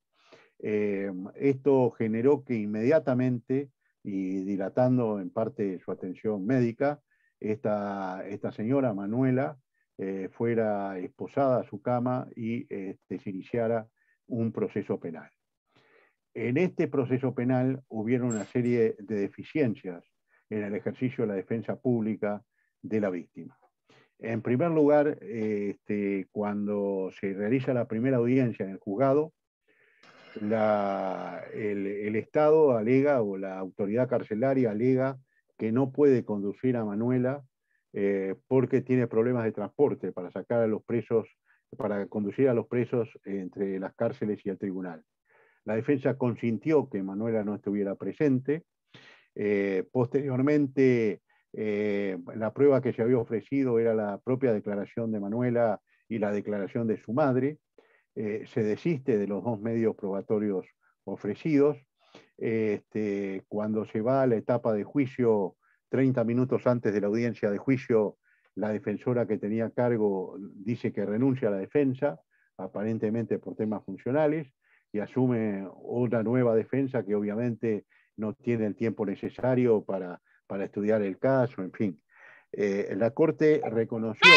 Esto generó que inmediatamente, y dilatando en parte su atención médica, esta señora Manuela fuera esposada a su cama y se iniciara un proceso penal. En este proceso penal hubieron una serie de deficiencias en el ejercicio de la defensa pública de la víctima. En primer lugar, cuando se realiza la primera audiencia en el juzgado, el Estado alega, o la autoridad carcelaria alega, que no puede conducir a Manuela porque tiene problemas de transporte para sacar a los presos, para conducir a los presos entre las cárceles y el tribunal. La defensa consintió que Manuela no estuviera presente. Posteriormente, la prueba que se había ofrecido era la propia declaración de Manuela y la declaración de su madre. Se desiste de los dos medios probatorios ofrecidos. Cuando se va a la etapa de juicio, 30 minutos antes de la audiencia de juicio, la defensora que tenía a cargo dice que renuncia a la defensa, aparentemente por temas funcionales, y asume una nueva defensa que obviamente no tiene el tiempo necesario para estudiar el caso, en fin. La Corte reconoció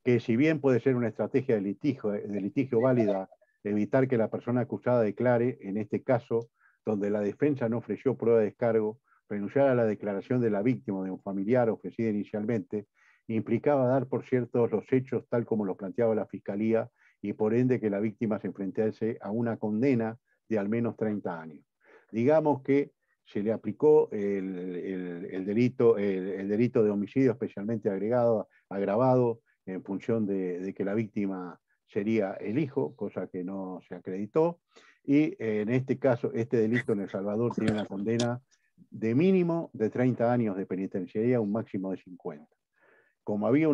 que si bien puede ser una estrategia de litigio válida evitar que la persona acusada declare, en este caso, donde la defensa no ofreció prueba de descargo, renunciar a la declaración de la víctima o de un familiar ofrecida inicialmente, implicaba dar por ciertos los hechos tal como los planteaba la Fiscalía, y por ende que la víctima se enfrentase a una condena de al menos 30 años. Digamos que se le aplicó el delito de homicidio especialmente agravado en función de que la víctima sería el hijo, cosa que no se acreditó, y en este caso, este delito en El Salvador tiene una condena de mínimo de 30 años de penitenciaría, un máximo de 50. Como había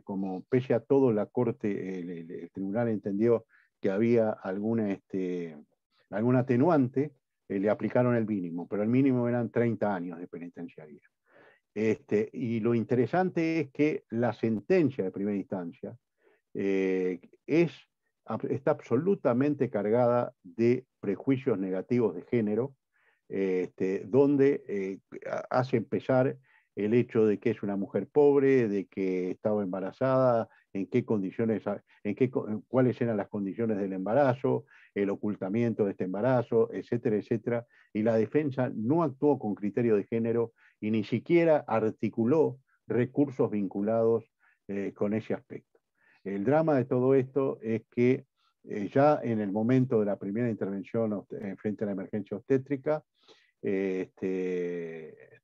como pese a todo la Corte, el tribunal entendió que había algún atenuante, le aplicaron el mínimo, pero el mínimo eran 30 años de penitenciaría. Y lo interesante es que la sentencia de primera instancia está absolutamente cargada de prejuicios negativos de género, donde hace empezar el hecho de que es una mujer pobre, de que estaba embarazada, en qué condiciones, cuáles eran las condiciones del embarazo, el ocultamiento de este embarazo, etcétera, etcétera. Y la defensa no actuó con criterio de género y ni siquiera articuló recursos vinculados con ese aspecto. El drama de todo esto es que ya en el momento de la primera intervención frente a la emergencia obstétrica,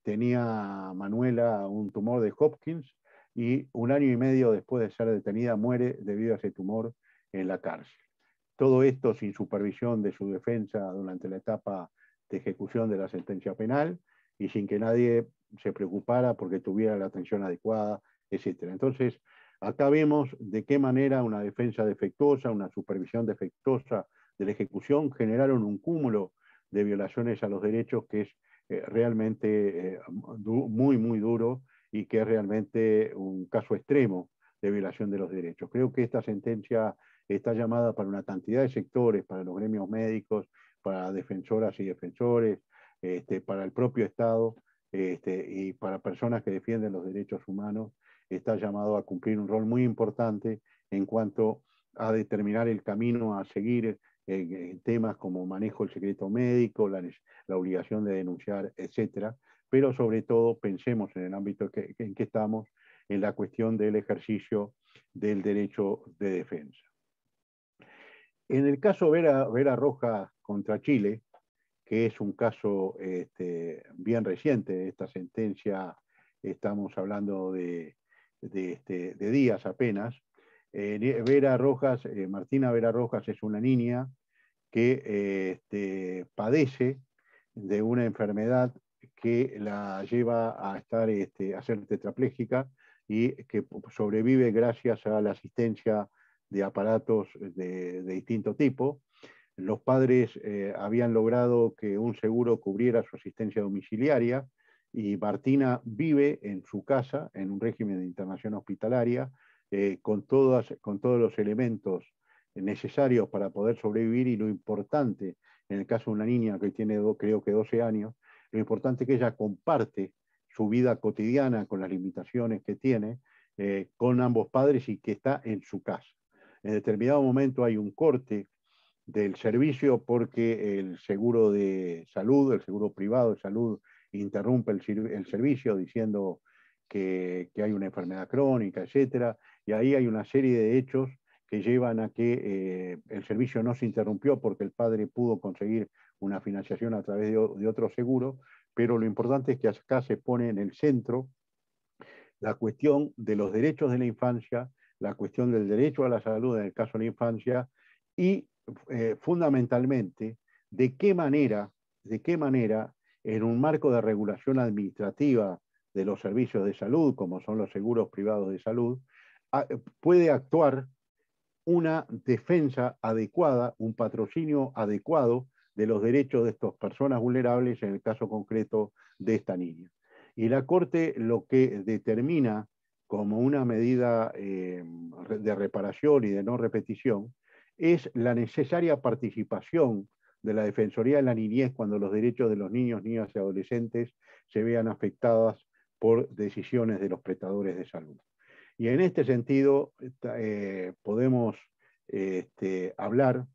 tenía Manuela un tumor de Hopkins y 1 año y medio después de ser detenida muere debido a ese tumor en la cárcel. Todo esto sin supervisión de su defensa durante la etapa de ejecución de la sentencia penal y sin que nadie se preocupara porque tuviera la atención adecuada, etc. Entonces, acá vemos de qué manera una defensa defectuosa, una supervisión defectuosa de la ejecución generaron un cúmulo de violaciones a los derechos que es realmente muy, muy duro y que es realmente un caso extremo de violación de los derechos. Creo que esta sentencia está llamada para una cantidad de sectores, para los gremios médicos, para defensoras y defensores, para el propio Estado y para personas que defienden los derechos humanos, está llamado a cumplir un rol muy importante en cuanto a determinar el camino a seguir en temas como manejo del secreto médico, la obligación de denunciar, etcétera, pero sobre todo pensemos en el ámbito en que estamos, en la cuestión del ejercicio del derecho de defensa. En el caso Vera Rojas contra Chile, que es un caso bien reciente de esta sentencia, estamos hablando de días apenas. Martina Vera Rojas es una niña que padece de una enfermedad que la lleva a ser tetrapléjica y que sobrevive gracias a la asistencia de aparatos de distinto tipo. Los padres habían logrado que un seguro cubriera su asistencia domiciliaria y Martina vive en su casa en un régimen de internación hospitalaria con todos los elementos necesarios para poder sobrevivir, y lo importante, en el caso de una niña que tiene creo que 12 años, lo importante es que ella comparte su vida cotidiana con las limitaciones que tiene con ambos padres y que está en su casa. En determinado momento hay un corte del servicio porque el seguro de salud, el seguro privado de salud, interrumpe el servicio diciendo que hay una enfermedad crónica, etcétera, y ahí hay una serie de hechos que llevan a que el servicio no se interrumpió porque el padre pudo conseguir una financiación a través de otro seguro, pero lo importante es que acá se pone en el centro la cuestión de los derechos de la infancia, la cuestión del derecho a la salud en el caso de la infancia y fundamentalmente de qué manera en un marco de regulación administrativa de los servicios de salud, como son los seguros privados de salud, puede actuar una defensa adecuada, un patrocinio adecuado de los derechos de estas personas vulnerables, en el caso concreto de esta niña. Y la Corte lo que determina como una medida de reparación y de no repetición es la necesaria participación de la Defensoría de la Niñez cuando los derechos de los niños, niñas y adolescentes se vean afectadas por decisiones de los prestadores de salud. Y en este sentido podemos hablar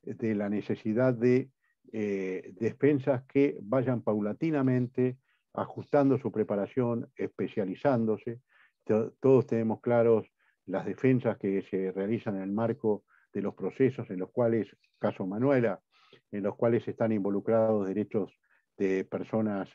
de la necesidad de defensas que vayan paulatinamente ajustando su preparación, especializándose. Todos tenemos claros las defensas que se realizan en el marco de los procesos en los cuales, caso Manuela, en los cuales están involucrados derechos de personas,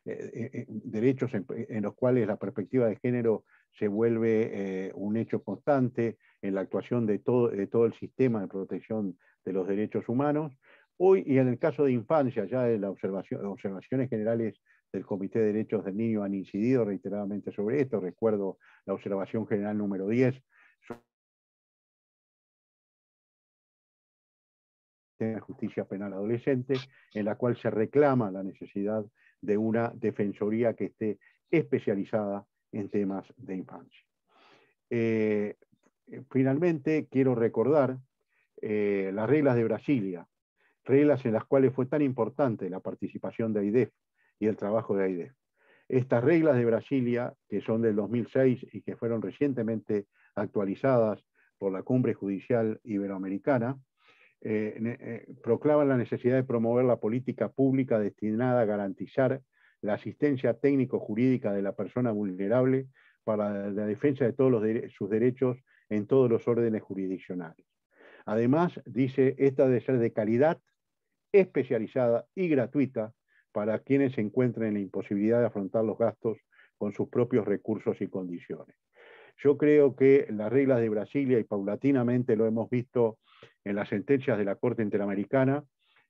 derechos en los cuales la perspectiva de género se vuelve un hecho constante en la actuación de todo el sistema de protección de los derechos humanos. Hoy, y en el caso de infancia, ya de las observaciones generales del Comité de Derechos del Niño han incidido reiteradamente sobre esto. Recuerdo la observación general número 10, de justicia penal adolescente, en la cual se reclama la necesidad de una defensoría que esté especializada en temas de infancia. Finalmente, quiero recordar las reglas de Brasilia, reglas en las cuales fue tan importante la participación de AIDEF y el trabajo de AIDEF. Estas reglas de Brasilia, que son del 2006 y que fueron recientemente actualizadas por la Cumbre Judicial Iberoamericana, proclaman la necesidad de promover la política pública destinada a garantizar la asistencia técnico-jurídica de la persona vulnerable para la defensa de todos sus derechos en todos los órdenes jurisdiccionales. Además, dice, esta debe ser de calidad, especializada y gratuita para quienes se encuentren en la imposibilidad de afrontar los gastos con sus propios recursos y condiciones. Yo creo que las reglas de Brasilia, y paulatinamente lo hemos visto en las sentencias de la Corte Interamericana,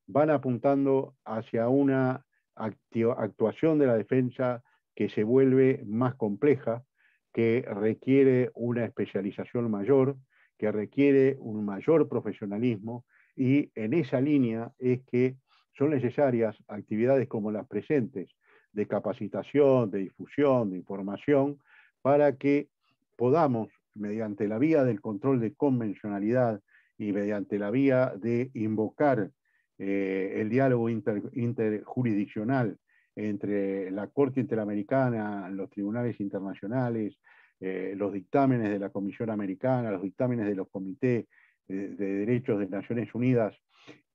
van apuntando hacia una actuación de la defensa que se vuelve más compleja, que requiere una especialización mayor, que requiere un mayor profesionalismo, y en esa línea es que son necesarias actividades como las presentes, de capacitación, de difusión, de información, para que podamos, mediante la vía del control de convencionalidad y mediante la vía de invocar el diálogo interjurisdiccional entre la Corte Interamericana, los tribunales internacionales, los dictámenes de la Comisión Americana, los dictámenes de los comités de derechos de Naciones Unidas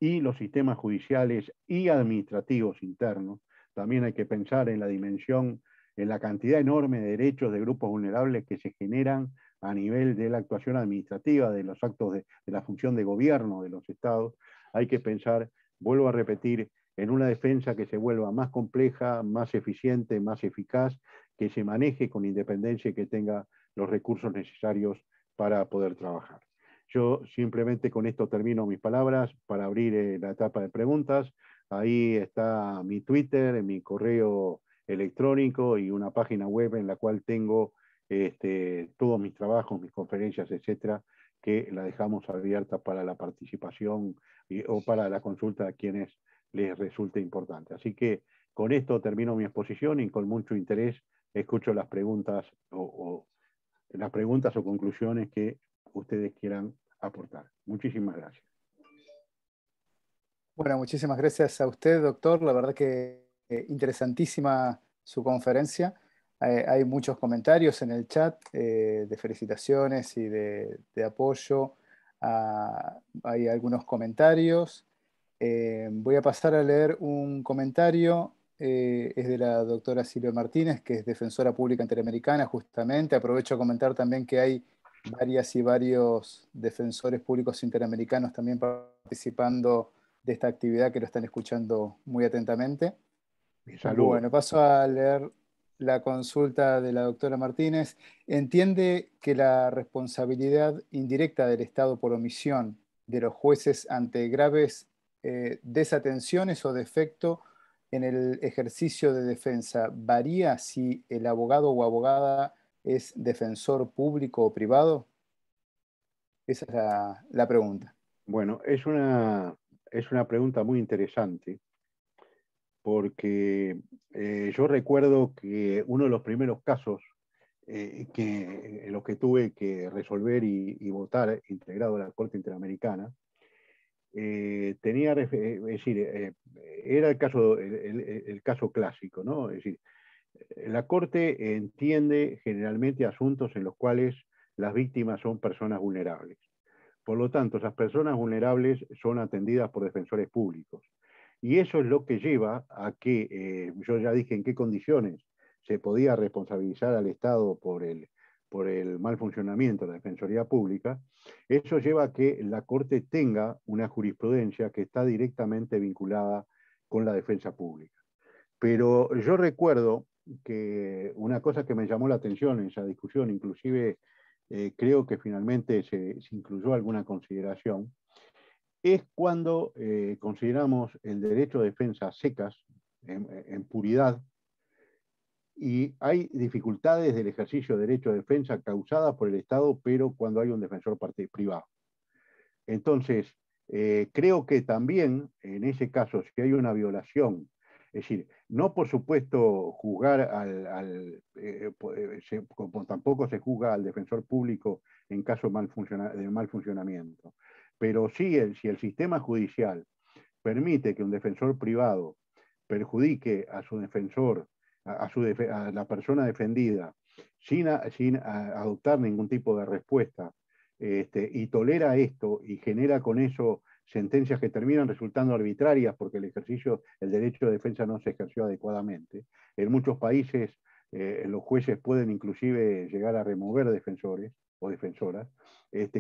y los sistemas judiciales y administrativos internos. También hay que pensar en la dimensión, en la cantidad enorme de derechos de grupos vulnerables que se generan a nivel de la actuación administrativa, de los actos de la función de gobierno de los estados. Hay que pensar, vuelvo a repetir, en una defensa que se vuelva más compleja, más eficiente, más eficaz, que se maneje con independencia y que tenga los recursos necesarios para poder trabajar. Yo simplemente con esto termino mis palabras para abrir la etapa de preguntas. Ahí está mi Twitter, mi correo electrónico y una página web en la cual tengo todos mis trabajos, mis conferencias, etcétera, que la dejamos abierta para la participación o para la consulta a quienes les resulte importante. Así que con esto termino mi exposición y con mucho interés escucho las preguntas o conclusiones que ustedes quieran aportar. Muchísimas gracias. Bueno, muchísimas gracias a usted, doctor. La verdad que interesantísima su conferencia. Hay muchos comentarios en el chat de felicitaciones y de apoyo. Hay algunos comentarios. Voy a pasar a leer un comentario. Es de la doctora Silvia Martínez, que es defensora pública interamericana, justamente. Aprovecho a comentar también que hay varias y varios defensores públicos interamericanos también participando de esta actividad, que lo están escuchando muy atentamente. Mi saludo. Bueno, paso a leer la consulta de la doctora Martínez. ¿Entiende que la responsabilidad indirecta del Estado por omisión de los jueces ante graves desatenciones o defecto en el ejercicio de defensa varía si el abogado o abogada es defensor público o privado? Esa es la pregunta. Bueno, es una pregunta muy interesante porque yo recuerdo que uno de los primeros casos en los que tuve que resolver y votar integrado a la Corte Interamericana, es decir, era el caso clásico, ¿no? Es decir, la Corte entiende generalmente asuntos en los cuales las víctimas son personas vulnerables. Por lo tanto, esas personas vulnerables son atendidas por defensores públicos. Y eso es lo que lleva a que, yo ya dije en qué condiciones se podía responsabilizar al Estado por el mal funcionamiento de la Defensoría Pública. Eso lleva a que la Corte tenga una jurisprudencia que está directamente vinculada con la defensa pública. Pero yo recuerdo que una cosa que me llamó la atención en esa discusión, inclusive creo que finalmente se incluyó alguna consideración, es cuando consideramos el derecho de defensa secas, en puridad, y hay dificultades del ejercicio de derecho de defensa causadas por el Estado, pero cuando hay un defensor privado. Entonces, creo que también en ese caso, si hay una violación, es decir, no por supuesto juzgar como tampoco se juzga al defensor público en caso de mal funcionamiento, pero sí, si el sistema judicial permite que un defensor privado perjudique a su defensor, a la persona defendida, sin adoptar ningún tipo de respuesta, y tolera esto y genera con eso sentencias que terminan resultando arbitrarias porque el derecho de defensa no se ejerció adecuadamente. En muchos países los jueces pueden inclusive llegar a remover defensores o defensoras.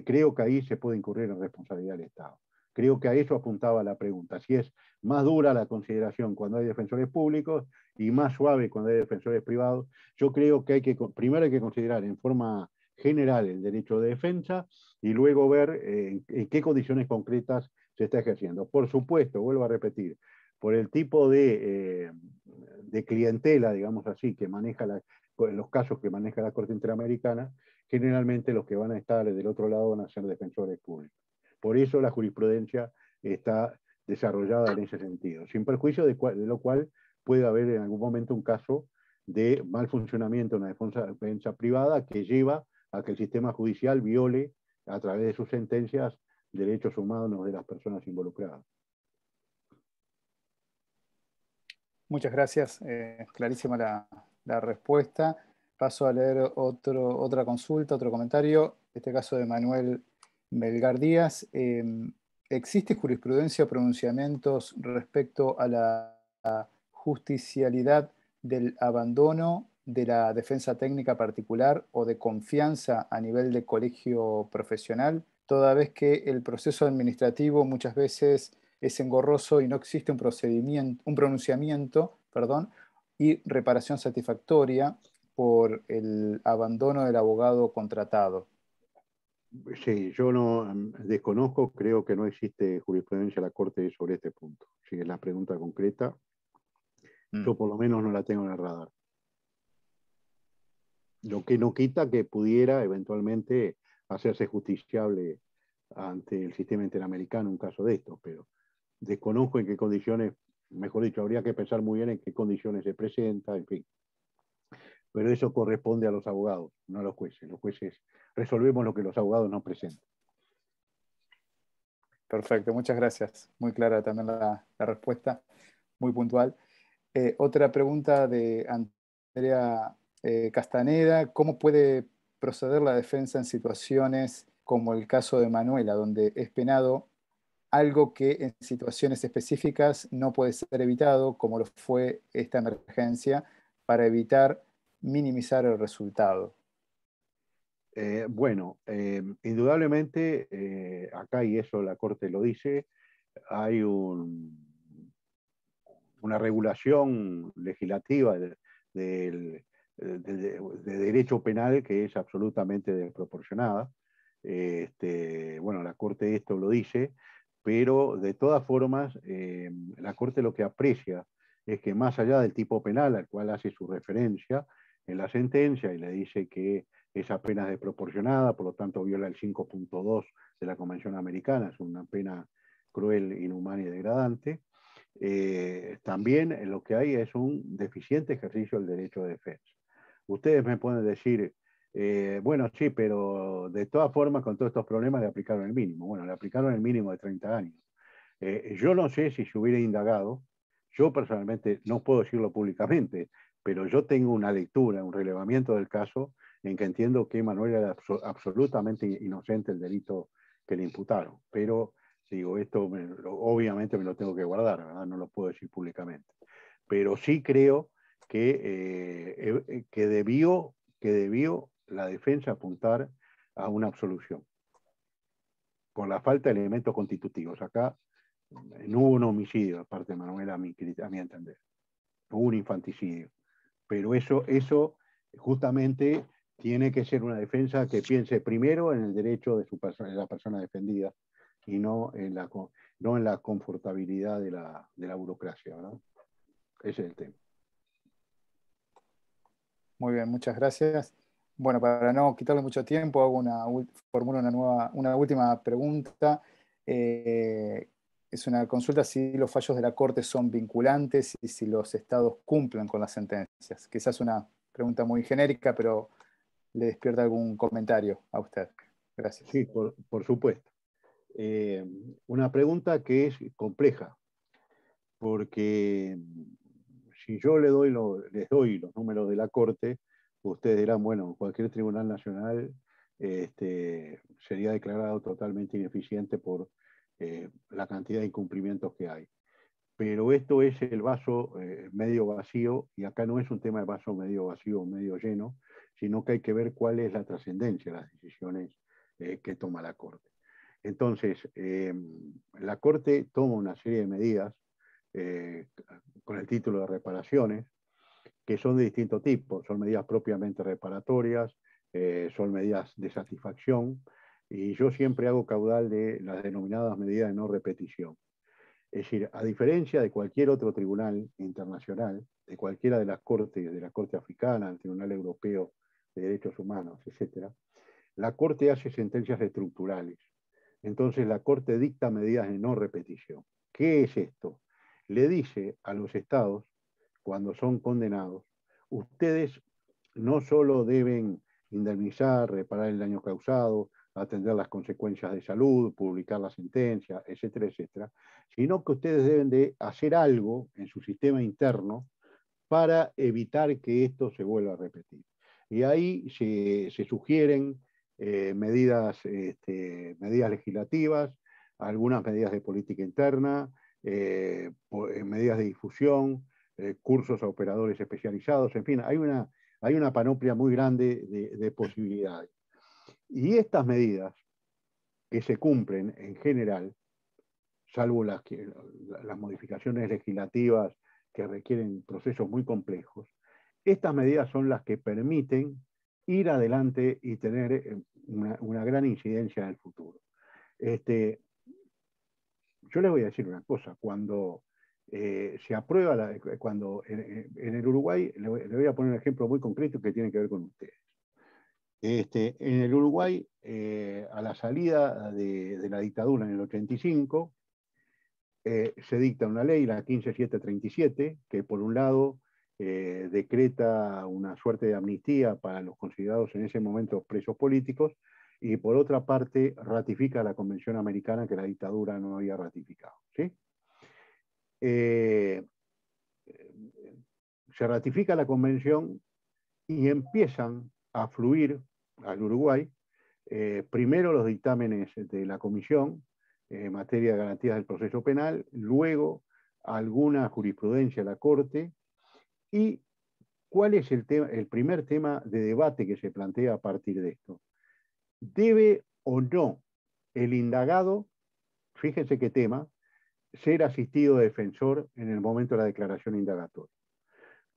Creo que ahí se puede incurrir en responsabilidad del Estado. Creo que a eso apuntaba la pregunta. Si es más dura la consideración cuando hay defensores públicos y más suave cuando hay defensores privados, yo creo que primero hay que considerar en forma general el derecho de defensa y luego ver en qué condiciones concretas se está ejerciendo. Por supuesto, vuelvo a repetir, por el tipo de clientela, digamos así, que maneja los casos que maneja la Corte Interamericana, generalmente los que van a estar del otro lado van a ser defensores públicos. Por eso la jurisprudencia está desarrollada en ese sentido, sin perjuicio de lo cual puede haber en algún momento un caso de mal funcionamiento de una defensa privada que lleva a que el sistema judicial viole a través de sus sentencias derechos humanos de las personas involucradas. Muchas gracias, clarísima la respuesta. Paso a leer otra consulta, otro comentario, en este caso de Manuel Melgar Díaz. ¿Existe jurisprudencia o pronunciamientos respecto a la justicialidad del abandono de la defensa técnica particular o de confianza a nivel de colegio profesional, toda vez que el proceso administrativo muchas veces es engorroso y no existe un pronunciamiento, y reparación satisfactoria por el abandono del abogado contratado? Sí, yo no desconozco, creo que no existe jurisprudencia de la Corte sobre este punto. Si es la pregunta concreta, yo por lo menos no la tengo en el radar. Lo que no quita que pudiera eventualmente hacerse justiciable ante el sistema interamericano un caso de estos, pero desconozco en qué condiciones, mejor dicho, habría que pensar muy bien en qué condiciones se presenta, en fin. Pero eso corresponde a los abogados, no a los jueces. Los jueces resolvemos lo que los abogados nos presentan. Perfecto, muchas gracias. Muy clara también la respuesta, muy puntual. Otra pregunta de Andrea Castaneda. ¿Cómo puede proceder la defensa en situaciones como el caso de Manuela, donde es penado algo que en situaciones específicas no puede ser evitado, como lo fue esta emergencia, para evitar minimizar el resultado? Bueno, indudablemente, acá, y eso la Corte lo dice, hay una regulación legislativa de derecho penal que es absolutamente desproporcionada. Bueno, la Corte esto lo dice, pero de todas formas, la Corte lo que aprecia es que más allá del tipo penal al cual hace su referencia en la sentencia y le dice que es apenas desproporcionada, por lo tanto viola el 5.2 de la Convención Americana, es una pena cruel, inhumana y degradante. También lo que hay es un deficiente ejercicio del derecho de defensa. Ustedes me pueden decir, bueno, sí, pero de todas formas con todos estos problemas le aplicaron el mínimo. Bueno, le aplicaron el mínimo de 30 años. Yo no sé si se hubiera indagado, yo personalmente no puedo decirlo públicamente, pero yo tengo una lectura, un relevamiento del caso en que entiendo que Manuel era absolutamente inocente del delito que le imputaron. Pero digo, esto obviamente me lo tengo que guardar, ¿verdad? No lo puedo decir públicamente. Pero sí creo que debió la defensa apuntar a una absolución, por la falta de elementos constitutivos. Acá no hubo un homicidio de parte de Manuel, a mi entender. No hubo un infanticidio. Pero eso justamente tiene que ser una defensa que piense primero en el derecho de la persona defendida y no en la confortabilidad de la burocracia, ¿verdad? Ese es el tema. Muy bien, muchas gracias. Bueno, para no quitarle mucho tiempo, formulo una última pregunta. Es una consulta si los fallos de la Corte son vinculantes y si los estados cumplen con las sentencias. Quizás una pregunta muy genérica, pero le despierta algún comentario a usted. Gracias. Sí, por supuesto. Una pregunta que es compleja, porque si yo les doy los números de la Corte, ustedes dirán, bueno, cualquier tribunal nacional sería declarado totalmente ineficiente por la cantidad de incumplimientos que hay. Pero esto es el vaso medio vacío, y acá no es un tema de vaso medio vacío o medio lleno, sino que hay que ver cuál es la trascendencia de las decisiones que toma la Corte. Entonces, la Corte toma una serie de medidas con el título de reparaciones, que son de distinto tipo. Son medidas propiamente reparatorias, son medidas de satisfacción, y yo siempre hago caudal de las denominadas medidas de no repetición. Es decir, a diferencia de cualquier otro tribunal internacional, de cualquiera de las cortes, de la Corte Africana, el Tribunal Europeo de Derechos Humanos, etc., la Corte hace sentencias estructurales. Entonces la Corte dicta medidas de no repetición. ¿Qué es esto? Le dice a los estados, cuando son condenados, ustedes no solo deben indemnizar, reparar el daño causado, atender las consecuencias de salud, publicar la sentencia, etcétera, etcétera, sino que ustedes deben de hacer algo en su sistema interno para evitar que esto se vuelva a repetir. Y ahí se sugieren medidas legislativas, algunas medidas de política interna, medidas de difusión, cursos a operadores especializados, en fin, hay una panoplia muy grande de posibilidades. Y estas medidas que se cumplen en general, salvo las modificaciones legislativas que requieren procesos muy complejos, estas medidas son las que permiten ir adelante y tener una gran incidencia en el futuro. Yo les voy a decir una cosa, cuando se aprueba, cuando en el Uruguay, le voy a poner un ejemplo muy concreto que tiene que ver con ustedes. En el Uruguay, a la salida de la dictadura en el 85, se dicta una ley, la 15737, que por un lado decreta una suerte de amnistía para los considerados en ese momento presos políticos, y por otra parte ratifica la Convención Americana que la dictadura no había ratificado, ¿sí? Se ratifica la convención y empiezan a fluir al Uruguay primero los dictámenes de la comisión en materia de garantías del proceso penal, luego alguna jurisprudencia de la Corte. ¿Y cuál es el primer tema de debate que se plantea a partir de esto? ¿Debe o no el indagado, fíjense qué tema, ser asistido de defensor en el momento de la declaración indagatoria?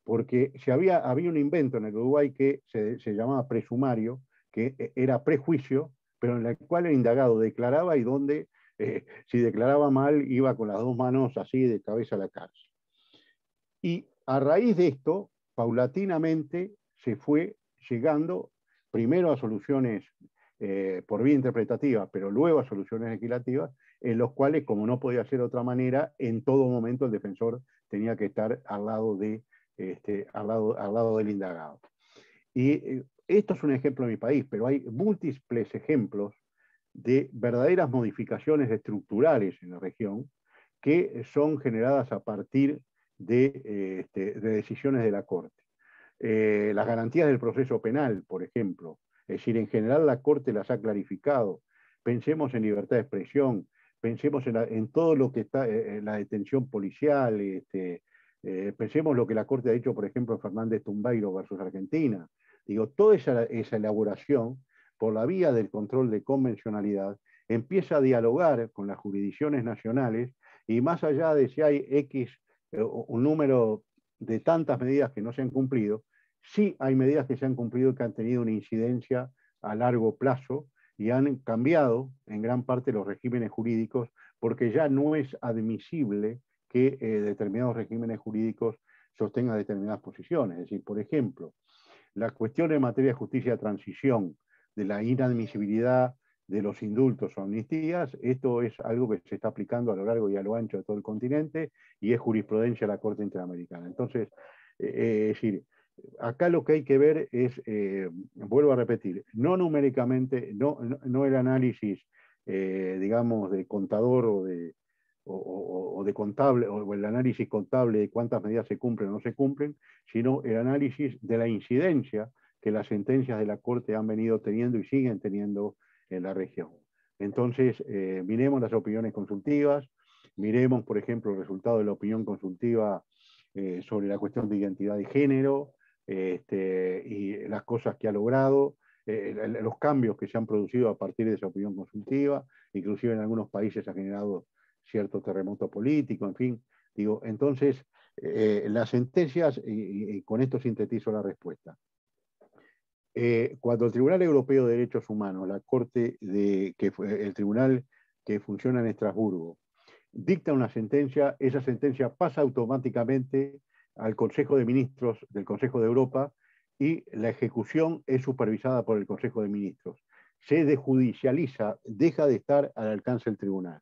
Porque había un invento en el Uruguay que se llamaba presumario, que era prejuicio, pero en el cual el indagado declaraba y donde, si declaraba mal, iba con las dos manos así de cabeza a la cárcel. Y a raíz de esto, paulatinamente se fue llegando primero a soluciones por vía interpretativa, pero luego a soluciones legislativas, en los cuales, como no podía ser de otra manera, en todo momento el defensor tenía que estar al lado al lado del indagado. Y esto es un ejemplo en mi país, pero hay múltiples ejemplos de verdaderas modificaciones estructurales en la región que son generadas a partir de decisiones de la Corte. Las garantías del proceso penal, por ejemplo, es decir, en general la Corte las ha clarificado. Pensemos en libertad de expresión, pensemos en todo lo que está en la detención policial, pensemos lo que la Corte ha dicho, por ejemplo, en Fernández Tumbeiro versus Argentina. Digo, toda esa elaboración, por la vía del control de convencionalidad, empieza a dialogar con las jurisdicciones nacionales y más allá de si hay X, un número de tantas medidas que no se han cumplido, sí hay medidas que se han cumplido y que han tenido una incidencia a largo plazo y han cambiado en gran parte los regímenes jurídicos porque ya no es admisible que determinados regímenes jurídicos sostengan determinadas posiciones. Es decir, por ejemplo, la cuestión en materia de justicia de transición, de la inadmisibilidad de los indultos o amnistías, esto es algo que se está aplicando a lo largo y a lo ancho de todo el continente y es jurisprudencia de la Corte Interamericana. Entonces, es decir, acá lo que hay que ver es, vuelvo a repetir, no numéricamente, no el análisis, digamos, de contador o de contable, o el análisis contable de cuántas medidas se cumplen o no se cumplen, sino el análisis de la incidencia que las sentencias de la Corte han venido teniendo y siguen teniendo en la región. Entonces, miremos las opiniones consultivas, miremos, por ejemplo, el resultado de la opinión consultiva sobre la cuestión de identidad de género y las cosas que ha logrado, los cambios que se han producido a partir de esa opinión consultiva, inclusive en algunos países ha generado cierto terremoto político, en fin. Digo, entonces, las sentencias, y con esto sintetizo la respuesta. Cuando el Tribunal Europeo de Derechos Humanos, la Corte el tribunal que funciona en Estrasburgo, dicta una sentencia, esa sentencia pasa automáticamente al Consejo de Ministros del Consejo de Europa y la ejecución es supervisada por el Consejo de Ministros. Se desjudicializa, deja de estar al alcance del tribunal.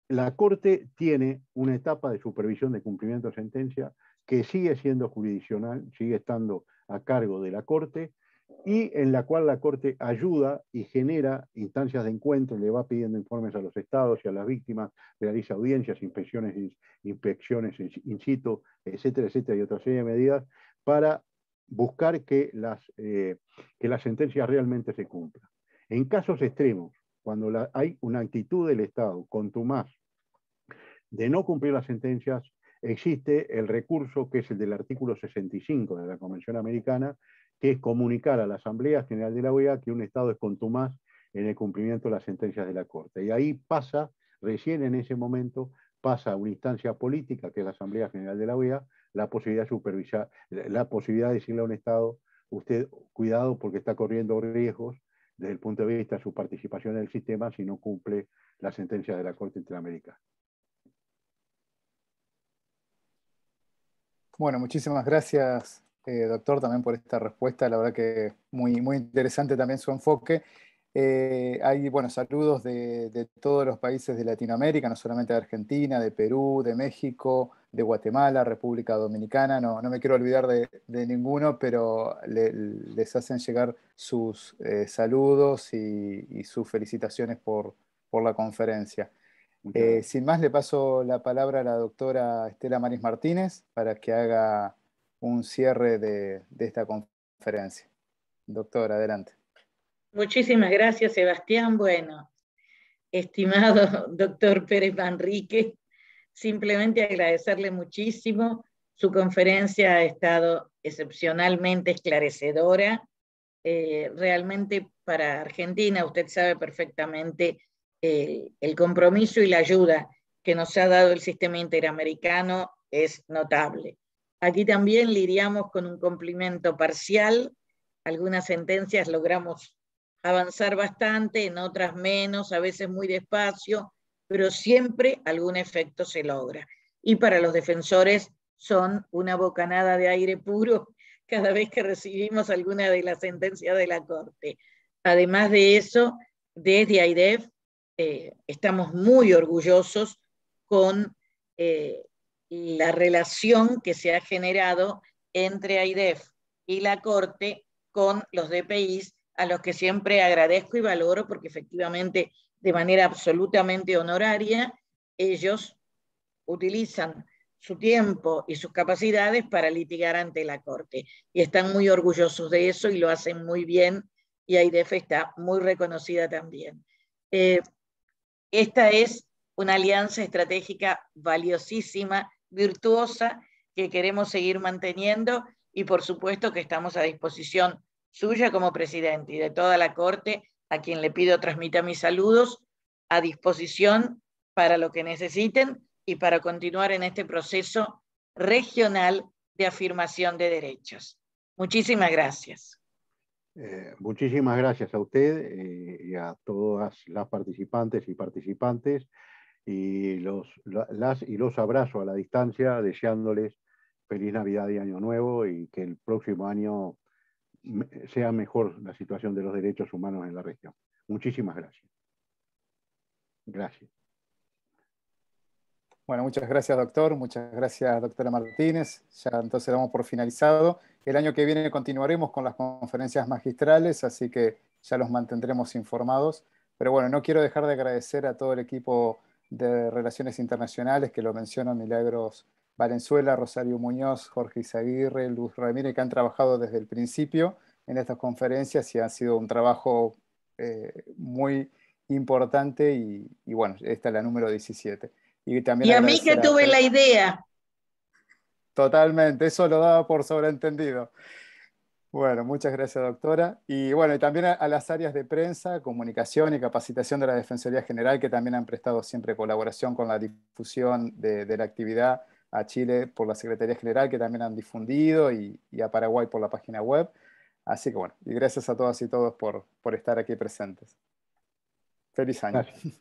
La Corte tiene una etapa de supervisión de cumplimiento de sentencia que sigue siendo jurisdiccional, sigue estando a cargo de la Corte y en la cual la Corte ayuda y genera instancias de encuentro, le va pidiendo informes a los estados y a las víctimas, realiza audiencias, inspecciones in situ, etcétera, etcétera, y otra serie de medidas para buscar que las sentencias realmente se cumplan. En casos extremos, cuando hay una actitud del Estado contumaz de no cumplir las sentencias, existe el recurso que es el del artículo 65 de la Convención Americana, que es comunicar a la Asamblea General de la OEA que un Estado es contumaz en el cumplimiento de las sentencias de la Corte. Y ahí pasa, recién en ese momento, pasa a una instancia política, que es la Asamblea General de la OEA, la posibilidad de supervisar, la posibilidad de decirle a un Estado, usted, cuidado porque está corriendo riesgos desde el punto de vista de su participación en el sistema si no cumple la sentencia de la Corte Interamericana. Bueno, muchísimas gracias, doctor, también por esta respuesta. La verdad que muy, muy interesante también su enfoque. Hay, bueno, saludos de todos los países de Latinoamérica, no solamente de Argentina, de Perú, de México, de Guatemala, República Dominicana. No me quiero olvidar de ninguno, pero les hacen llegar sus saludos y sus felicitaciones por la conferencia. Sin más, le paso la palabra a la doctora Estela Maris Martínez para que haga un cierre de esta conferencia. Doctor, adelante. Muchísimas gracias, Sebastián. Bueno, estimado doctor Pérez Manrique, simplemente agradecerle muchísimo. Su conferencia ha estado excepcionalmente esclarecedora. Realmente para Argentina, usted sabe perfectamente el compromiso y la ayuda que nos ha dado el sistema interamericano es notable. Aquí también lidiamos con un cumplimiento parcial. Algunas sentencias logramos avanzar bastante, en otras menos, a veces muy despacio, pero siempre algún efecto se logra. Y para los defensores son una bocanada de aire puro cada vez que recibimos alguna de las sentencias de la Corte. Además de eso, desde AIDEF estamos muy orgullosos con la relación que se ha generado entre AIDEF y la Corte con los DPIs, a los que siempre agradezco y valoro porque efectivamente de manera absolutamente honoraria ellos utilizan su tiempo y sus capacidades para litigar ante la Corte. Y están muy orgullosos de eso y lo hacen muy bien, y AIDEF está muy reconocida también. Esta es una alianza estratégica valiosísima, virtuosa, que queremos seguir manteniendo, y por supuesto que estamos a disposición suya como presidente y de toda la Corte, a quien le pido transmita mis saludos, a disposición para lo que necesiten y para continuar en este proceso regional de afirmación de derechos. Muchísimas gracias. Muchísimas gracias a usted y a todas las participantes y participantes, y los abrazo a la distancia, deseándoles feliz Navidad y Año Nuevo, y que el próximo año sea mejor la situación de los derechos humanos en la región. Muchísimas gracias. Gracias. Bueno, muchas gracias, doctor. Muchas gracias, doctora Martínez. Ya entonces damos por finalizado. El año que viene continuaremos con las conferencias magistrales, así que ya los mantendremos informados. Pero bueno, no quiero dejar de agradecer a todo el equipo de Relaciones Internacionales, que lo menciono, Milagros Valenzuela, Rosario Muñoz, Jorge Izaguirre, Luz Ramírez, que han trabajado desde el principio en estas conferencias y ha sido un trabajo muy importante y bueno, esta es la número 17. Y también Y a mí que tuve la idea. Totalmente, eso lo daba por sobreentendido. Bueno, muchas gracias, doctora. Y bueno, y también a las áreas de prensa, comunicación y capacitación de la Defensoría General, que también han prestado siempre colaboración con la difusión de la actividad, a Chile por la Secretaría General, que también han difundido, y a Paraguay por la página web. Así que bueno, y gracias a todas y todos por estar aquí presentes. Feliz año. Gracias.